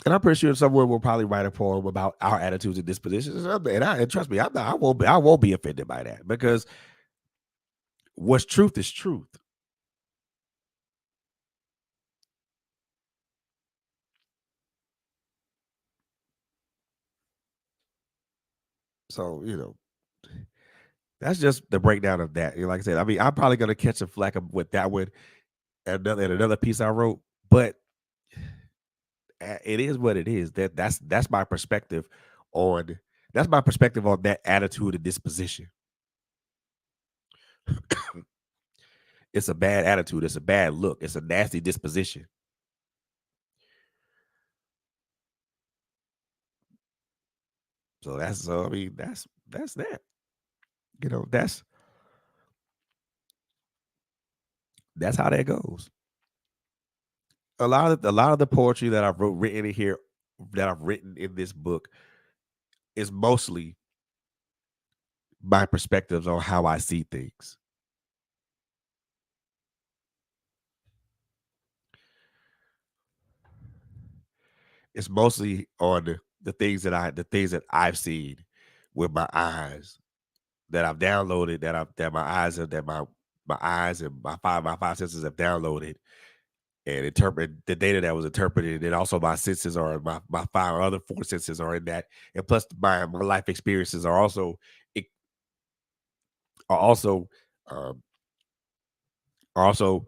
And I'm pretty sure someone will probably write a poem about our attitudes and dispositions. And trust me, I won't be offended by that because what's truth is truth. So that's just the breakdown of that. Like I said, I mean, I'm probably gonna catch a flack with that one and another piece I wrote, but it is what it is. That's my perspective on that attitude and disposition. It's a bad attitude. It's a bad look. It's a nasty disposition. So I mean that's that. You know, that's how that goes. A lot of the poetry that written in here, that I've written in this book, is mostly my perspectives on how I see things. It's mostly on the things that I've seen with my eyes, that I've downloaded, that my eyes have that my eyes and my five senses have downloaded and interpret the data that was interpreted, and also my senses are my five other four senses are in that, and plus my life experiences e- are also um, are also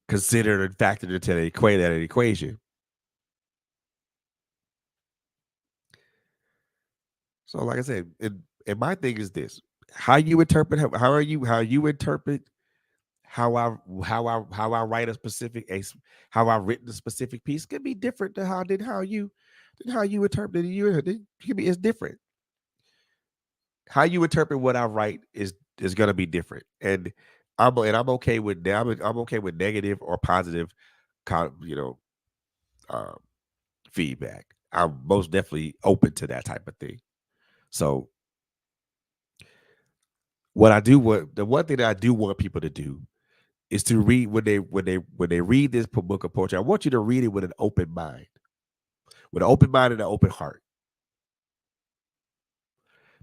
considered and factored into that equation. So, like I said, and my thing is this: how you interpret, how you interpret how I write a how I written a specific piece can be different than how you interpret it. It can be, it's different. How you interpret what I write is gonna be different, and I'm okay with that. I'm okay with negative or positive, you know, um, feedback. I'm most definitely open to that type of thing. So the one thing that I do want people to do is to read when they read this book of poetry. I want you to read it with an open mind and an open heart,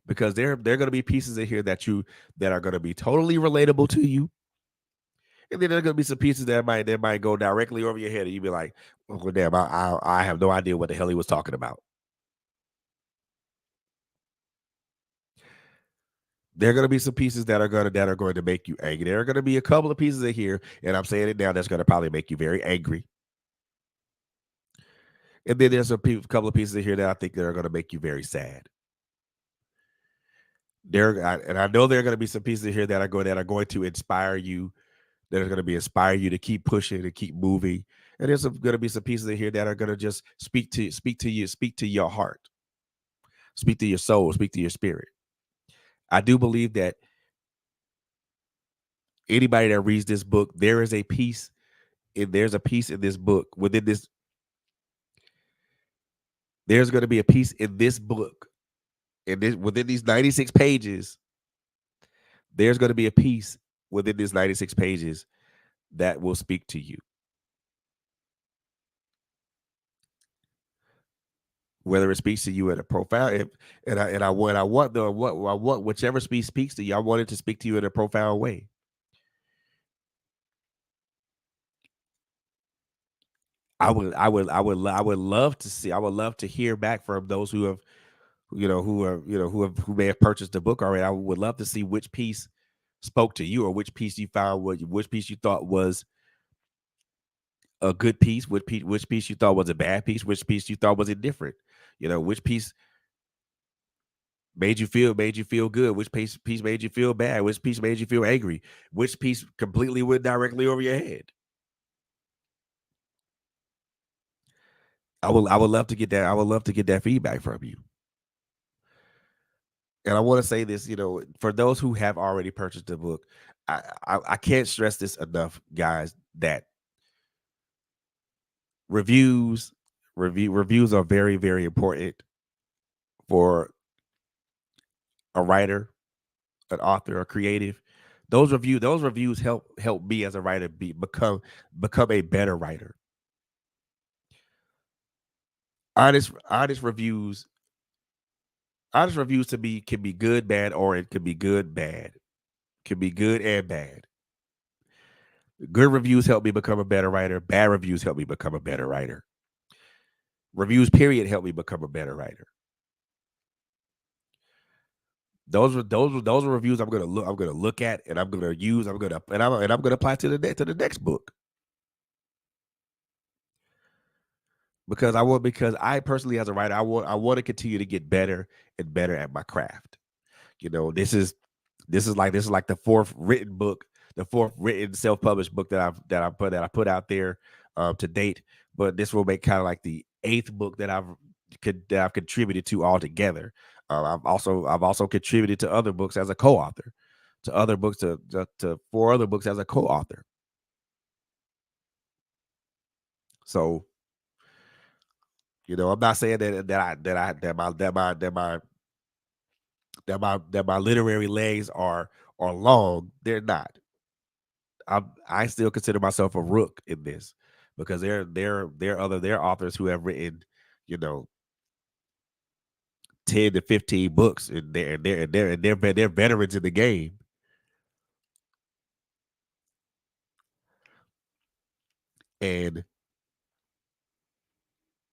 because there are going to be pieces in here that are going to be totally relatable to you, and then there are going to be some pieces that might go directly over your head, and you be like, "Oh well, damn, I have no idea what the hell he was talking about." There are going to be some pieces that are going to make you angry. There are going to be a couple of pieces in here, and I'm saying it now, that's going to probably make you very angry. And then there's couple of pieces in here that I think that are going to make you very sad. And I know there are going to be some pieces in here that are going to inspire you, that are going to be inspire you to keep pushing and keep moving. And there's going to be some pieces in here that are going to just speak to your heart, speak to your soul, speak to your spirit. I do believe that anybody that reads this book, there's a piece in this book within this. There's going to be a piece in this book, within these 96 pages. There's going to be a piece within these 96 pages that will speak to you. Whether it speaks to you in a profound, I want whichever speaks to you, I want it to speak to you in a profound way. I would love to see. I would love to hear back from those who have, who may have purchased the book already. I would love to see which piece spoke to you, or which piece you found, which piece you thought was a good piece, which piece you thought was a bad piece, which piece you thought was indifferent. Which piece made you feel good, which piece made you feel bad, which piece made you feel angry, which piece completely went directly over your head. I would love to get that. I would love to get that feedback from you. And I want to say this, for those who have already purchased the book, I can't stress this enough, guys, that reviews reviews are very, very important for a writer, an author, a creative. Those reviews help me as a writer become a better writer. Honest reviews, honest reviews to me can be good, bad, or it could be good, bad. Can be good and bad. Good reviews help me become a better writer. Bad reviews help me become a better writer. Reviews, period, help me become a better writer. Those are reviews I'm gonna look at, and I'm gonna use. I'm gonna apply to the next book, because I personally, as a writer, I want to continue to get better and better at my craft. This is This is like the fourth written book, the fourth written self-published book that I put out there to date. But this will make kind of like the eighth book that I've contributed to altogether. I've also contributed to other books as a co-author, to other books to four other books as a co-author. So I'm not saying that my literary legs are long. They're not. I still consider myself a rook in this because there are authors who have written, you know, 10 to 15 books, and they're veterans in the game. And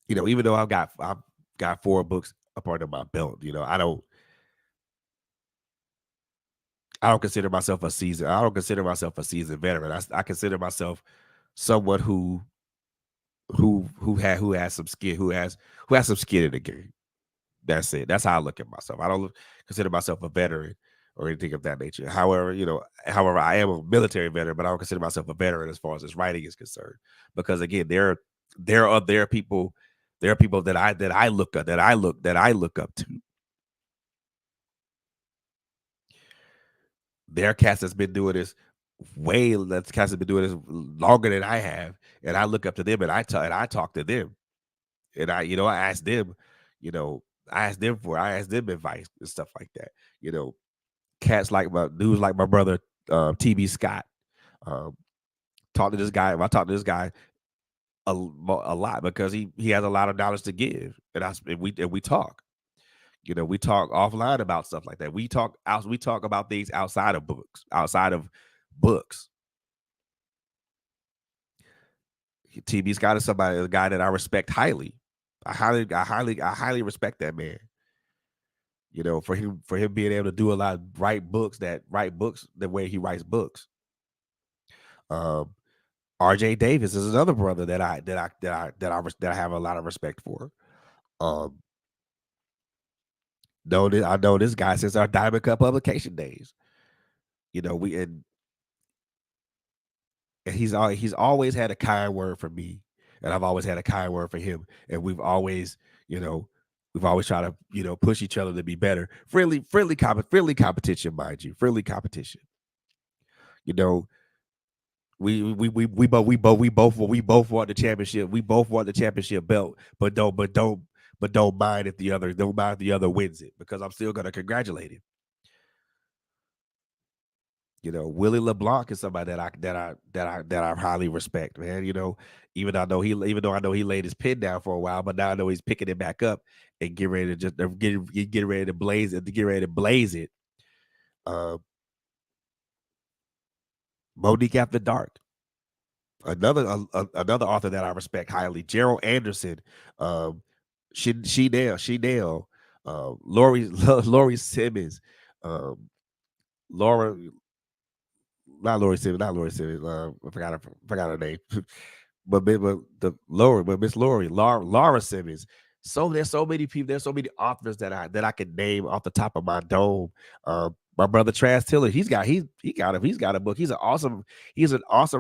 even though I've got 4 books up under my belt, I don't consider myself a seasoned. I don't consider myself a seasoned veteran. I consider myself someone who has some skin, who has some skin in the game. That's it. That's how I look at myself. I don't consider myself a veteran or anything of that nature. However, I am a military veteran, but I don't consider myself a veteran as far as this writing is concerned. Because again, there are people that I look up to. There are cats that's been doing this that cats have been doing this longer than I have, and I look up to them, and I talk to them, and I ask them, you know, I ask them advice and stuff like that. You know, cats like my dudes like my brother TB Scott. Um, talk to this guy. I talk to this guy a lot because he has a lot of knowledge to give, and we talk. We talk offline about stuff like that. We talk about things outside of books. Outside of books, TB Scott is a guy that I respect highly. I highly respect that man. For him being able to do a lot of write books the way he writes books. Um, RJ Davis is another brother that I have a lot of respect for. Um, I know this guy since our Diamond Cup publication days. We and he's always had a kind word for me, and I've always had a kind word for him, and you know, we've always tried to push each other to be better. Friendly competition, mind you, friendly competition. You know, we both want the championship. We both want the championship belt, but don't mind if the other don't mind if the other wins it because I'm still gonna congratulate him. Willie LeBlanc is somebody that I highly respect, man. Even though I know he laid his pen down for a while, but now I know he's picking it back up and get ready to just get ready to blaze it, to get ready to blaze it. Uh, Monique After Dark, another author that I respect highly, Gerald Anderson, um, She Nail, Lori Lori Simmons, um, Laura not Lori Simmons. I forgot her name, but Miss Laura Simmons. So there's so many people. There's so many authors that I can name off the top of my dome. My brother Trash Tiller, he's got a book. He's an awesome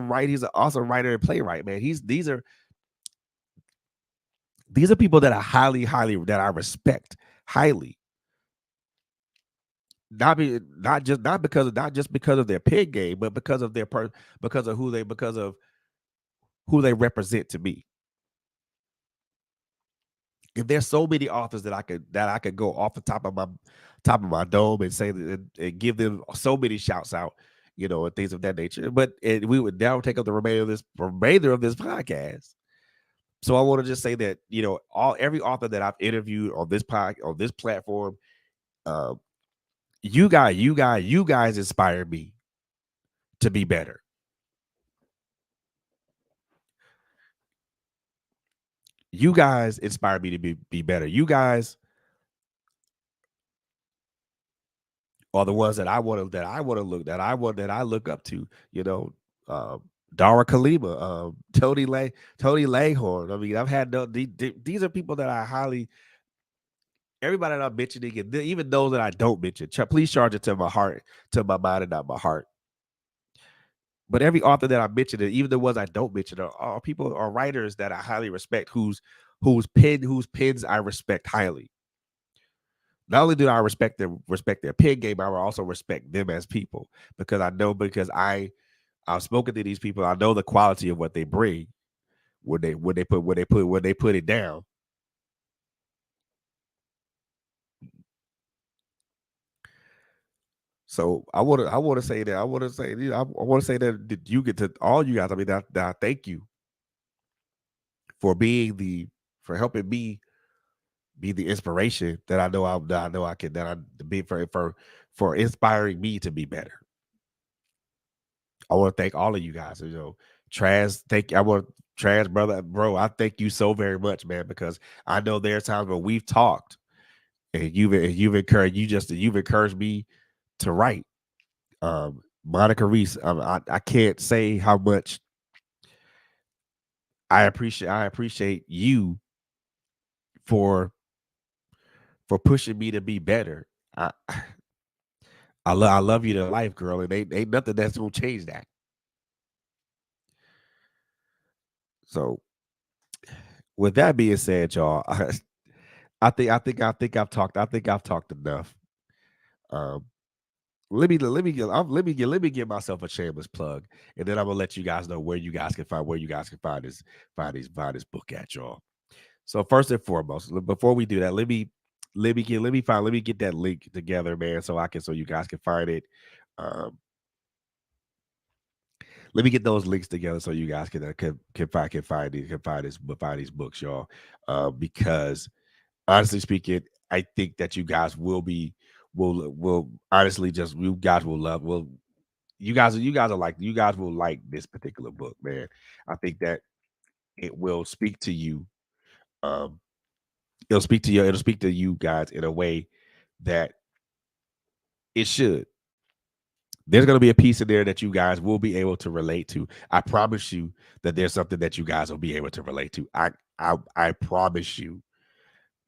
writer. He's an awesome writer and playwright, man. These are people that I highly that I respect highly. Not just because of their pen game, but because of who they represent to me. If there's so many authors that I could go off the top of my dome and say and give them so many shouts out, and things of that nature. But we would now take up the remainder of this podcast. So I want to just say that every author that I've interviewed on this platform, uh, you guys inspire me to be better. You guys inspire me to be better. You guys are the ones that I look up to. Dara Kalima, Tony Langhorn. I mean, I've had these are people that I highly everybody that I'm mentioning, and even those that I don't mention, please charge it to my heart, to my mind, and not my heart. But every author that I mentioned, and even the ones I don't mention, are people, are writers that I highly respect, whose pens I respect highly. Not only do I respect their pen game, I will also respect them as people, because I know, because I've spoken to these people. I know the quality of what they bring when they put it down. So I want to say that, I want to say that you get to all you guys. I mean, that I thank you for being the for helping me be the inspiration that I know I can, that I be for inspiring me to be better. I want to thank all of you guys. Traz, thank you. I want Traz, brother, bro. I thank you so very much, man, because I know there's times when we've talked, and you've encouraged me to write. Monica Reese, I can't say how much I appreciate you for pushing me to be better. I I love you to life, girl, and ain't nothing that's gonna change that. So with that being said, y'all, I think I've talked enough. Um, let me give myself a shameless plug, and then I'm gonna let you guys know where you guys can find this book at, y'all. So first and foremost, before we do that, let me get that link together, man, so you guys can find it. Um, let me get those links together so you guys can find these books, y'all. Because honestly speaking, I think that you guys will honestly, just you guys will love will you guys will like this particular book, man. I think that it will speak to you. Um, it'll speak to you guys in a way that it should. There's going to be a piece in there that you guys will be able to relate to. I promise you that there's something that you guys will be able to relate to. I promise you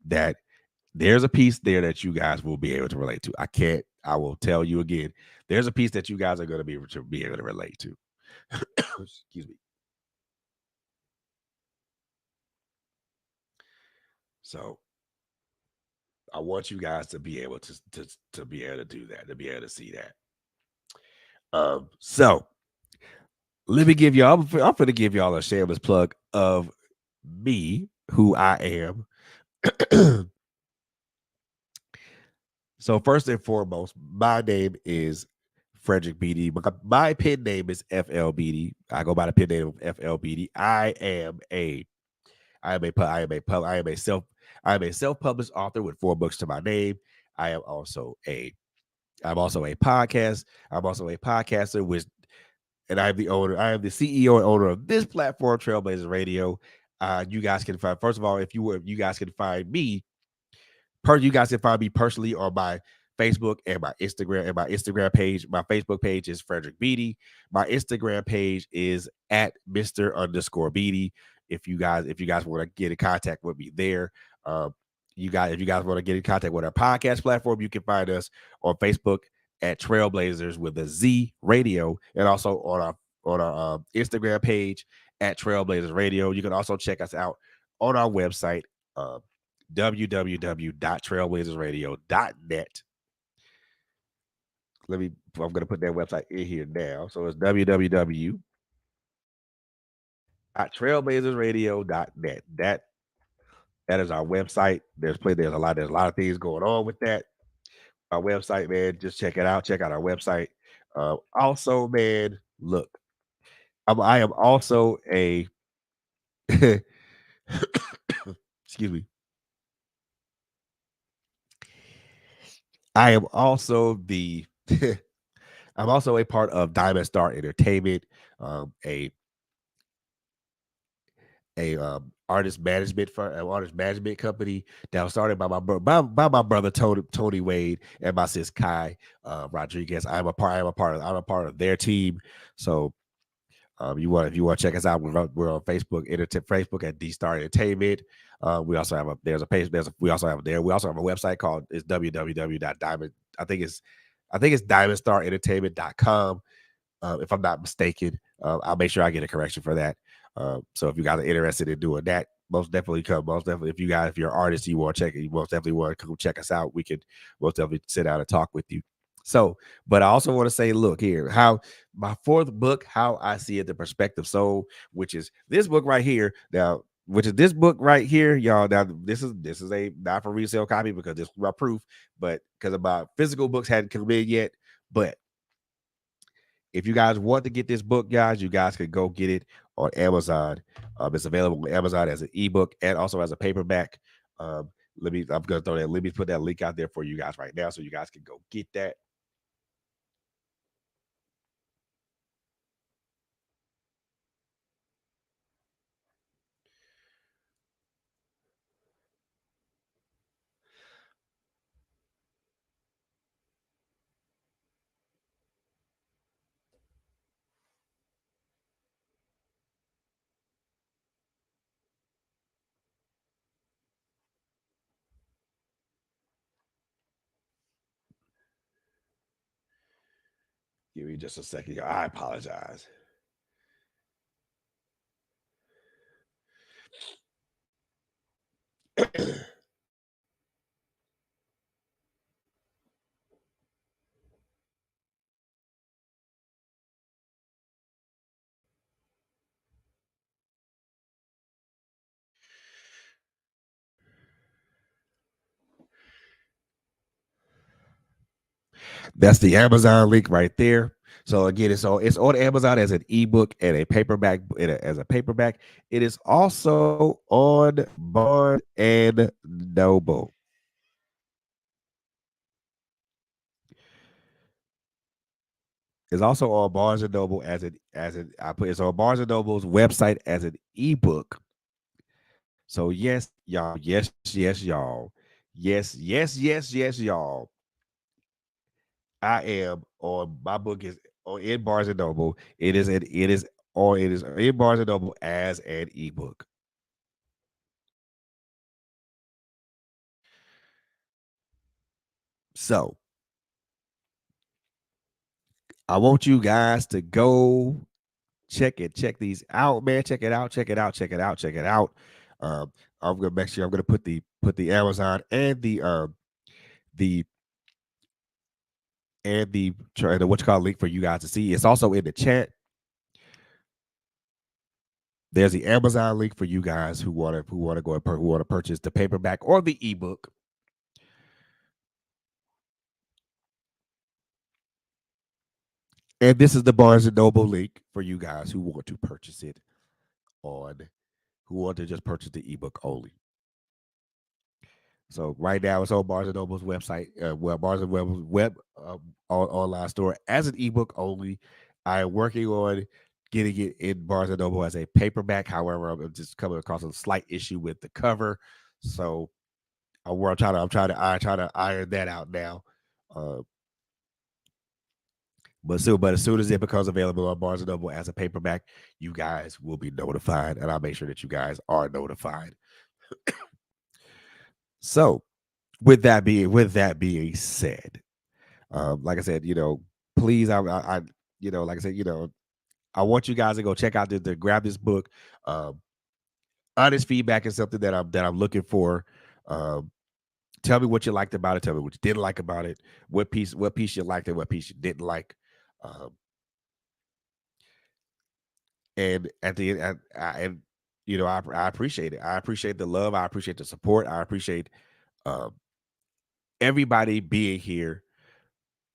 that there's a piece there that you guys will be able to relate to. I will tell you again. There's a piece that you guys are going to be able to relate to. Excuse me. So I want you guys to be able to be able to do that, to be able to see that. So let me give y'all. I'm going to give y'all a shameless plug of me, who I am. So first and foremost, my name is Frederick Beaty. My pen name is FL Beaty. I go by the pen name of FL Beaty. I am a pu- I am a pub I am a self-published author with 4 books to my name. I am also a I'm also a podcast. I'm also a podcaster, and I am the CEO and owner of this platform, Trailblazers Radio. You guys can find, first of all, if you guys can find me, you guys can find me personally on my Facebook and my Instagram, and my Instagram page. My Facebook page is Frederick Beaty. My Instagram page is at Mr. _Beaty. If you guys want to get in contact with me there, um, if you guys want to get in contact with our podcast platform, you can find us on Facebook at Trailblazers with a Z Radio, and also on our Instagram page at Trailblazers Radio. You can also check us out on our website. Um, www.trailblazersradio.net. I'm going to put that website in here now. So it's www.trailblazersradio.net. That is our website. There's a lot of things going on with that. Our website, man, just check it out. Check out our website. Also, man, look, I am also a excuse me. I am also the I'm also a part of Diamond Star Entertainment, a artist management company that was started by by my brother Tony Wade and my sis Kai Rodriguez. I'm a part of their team. So If you want to check us out, we're on Facebook at D Star Entertainment. We also have a there's a page there's a, we also have there we also have a website called it's www.diamond I think it's diamondstar.entertainment.com. If I'm not mistaken. I'll make sure I get a correction for that. So if you guys are interested in doing that, most definitely come. Most definitely, if you're an artist, you want to check it, you most definitely want to come check us out. We could most definitely sit down and talk with you. So, but I also want to say, look here, how my fourth book, how I see it, the perspective soul, which is this book right here. Now, which is this book right here, y'all. Now, this is a not for resale copy because this is my proof, but because about physical books hadn't come in yet, but if you guys want to get this book, guys, you guys could go get it on Amazon. It's available on Amazon as an ebook and also as a paperback. Um, I'm gonna throw that. Let me put that link out there for you guys right now, so you guys can go get that. Give me just a second. I apologize. That's the Amazon link right there. So again, it's on Amazon as an ebook and a paperback as a paperback. It is also on Barnes and Noble. It's also on Barnes and Noble I put it's on Barnes and Noble's website as an ebook. So yes, y'all, yes, y'all, yes, y'all. I am on my book is on in Barnes and Noble. It is in Barnes and Noble as an ebook. So I want you guys to go check these out, man. Check it out. Um, I'm gonna make sure I'm gonna put the Amazon and the the what you call link for you guys to see. It's also in the chat. There's the Amazon link for you guys who want to who want to purchase the paperback or the ebook. And this is the Barnes and Noble link for you guys who want to purchase it on who want to just purchase the ebook only. So right now it's on Barnes and Noble's website, Barnes and Noble's online store as an ebook only. I am working on getting it in Barnes and Noble as a paperback. However, I'm just coming across a slight issue with the cover, so I'm trying to iron that out now. Uh, but as soon as it becomes available on Barnes and Noble as a paperback, you guys will be notified, and I'll make sure that you guys are notified. So, with that being said, like I said, please, like I said, I want you guys to go check out to grab this book. Um, Honest feedback is something that I'm looking for. Um, Tell me what you liked about it. Tell me what you didn't like about it. What piece you liked and what piece you didn't like. Um, and at the end, and I appreciate it. I appreciate the love. I appreciate the support. I appreciate um, everybody being here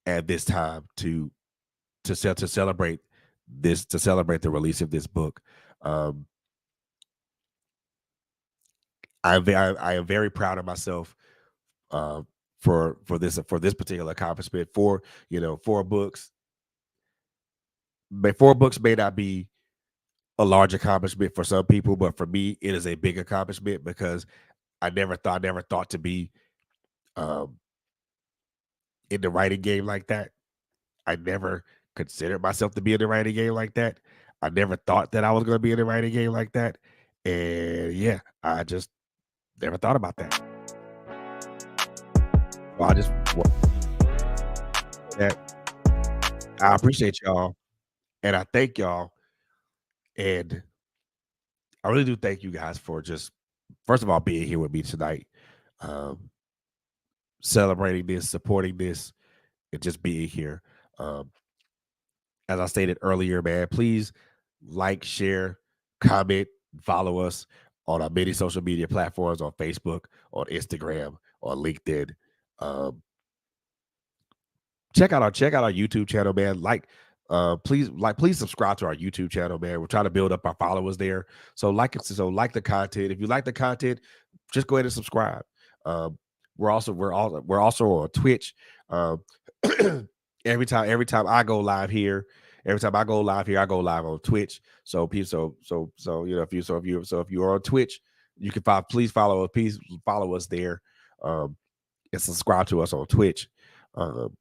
at this time to celebrate to celebrate the release of this book. Um, I am very proud of myself uh, for this particular accomplishment. Four books. Four books may not be a large accomplishment for some people, but for me, it is a big accomplishment because I never thought to be um, in the writing game like that. I never considered myself to be in the writing game like that. I never thought that I was going to be in a writing game like that. And yeah, I just never thought about that. Well, I just want that. I appreciate y'all and I thank y'all. And I really do thank you guys for just, first of all, being here with me tonight, um, celebrating this, supporting this, and just being here. Um, as I stated earlier, man, please like, share, comment, follow us on our many social media platforms on Facebook, on Instagram, on LinkedIn. Um, check out our YouTube channel, man. Please subscribe to our YouTube channel, man. We're trying to build up our followers there. So like the content. If you like the content, just go ahead and subscribe. Um, we're also on Twitch. Um, every time I go live here, I go live on Twitch. So people, if you're on Twitch, you can please follow us. Please follow us there, um, and subscribe to us on Twitch. Um,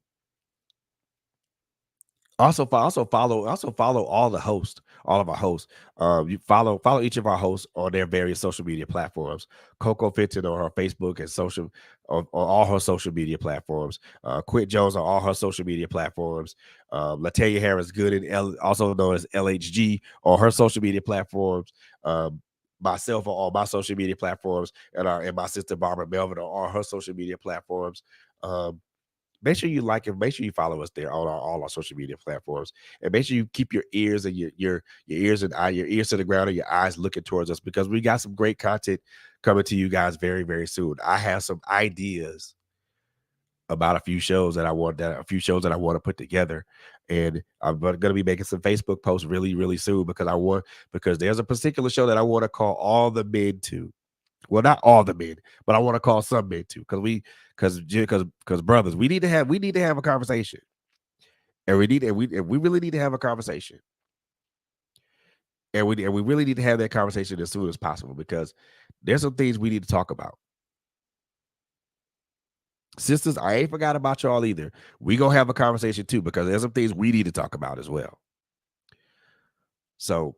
also follow all the hosts, all of our hosts. You follow each of our hosts on their various social media platforms. Coco Fitton on her Facebook and on all her social media platforms. Quit Jones on all her social media platforms. Latanya Harris Gooden, also known as LHG, on her social media platforms. Myself on all my social media platforms, and my sister Barbara Melvin on all her social media platforms. Make sure you like and make sure you follow us there on all our social media platforms, and make sure you keep your ears and your ears to the ground and your eyes looking towards us, because we got some great content coming to you guys very, very soon. I have some ideas about a few shows that I want to put together, and I'm going to be making some Facebook posts really, really soon, because there's a particular show that I want to call all the men to. Well, not all the men, but I want to call some men too, because brothers, we need to have a conversation, and we really need to have a conversation, and we really need to have that conversation as soon as possible, because there's some things we need to talk about. Sisters, I ain't forgot about y'all either. We gonna have a conversation too, because there's some things we need to talk about as well. So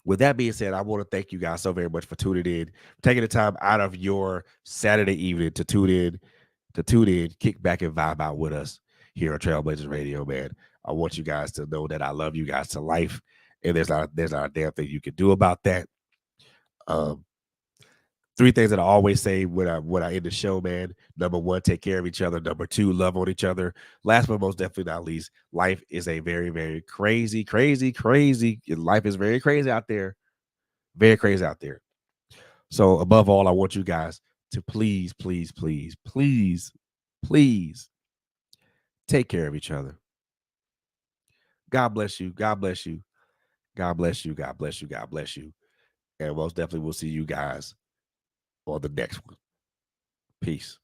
with that being said, I want to thank you guys so very much for tuning in, taking the time out of your Saturday evening to tune in, kick back and vibe out with us here on Trailblazers Radio, man. I want you guys to know that I love you guys to life, and there's not a damn thing you can do about that. Um, Three things that I always say when I end the show, man. Number one, take care of each other. Number two, love on each other. Last but most definitely not least, life is a very, very crazy, crazy, crazy. Life is very crazy out there. Very crazy out there. So above all, I want you guys to please, please, please, please, please take care of each other. God bless you. God bless you. God bless you. God bless you. God bless you. And most definitely, we'll see you guys on the next one. Peace.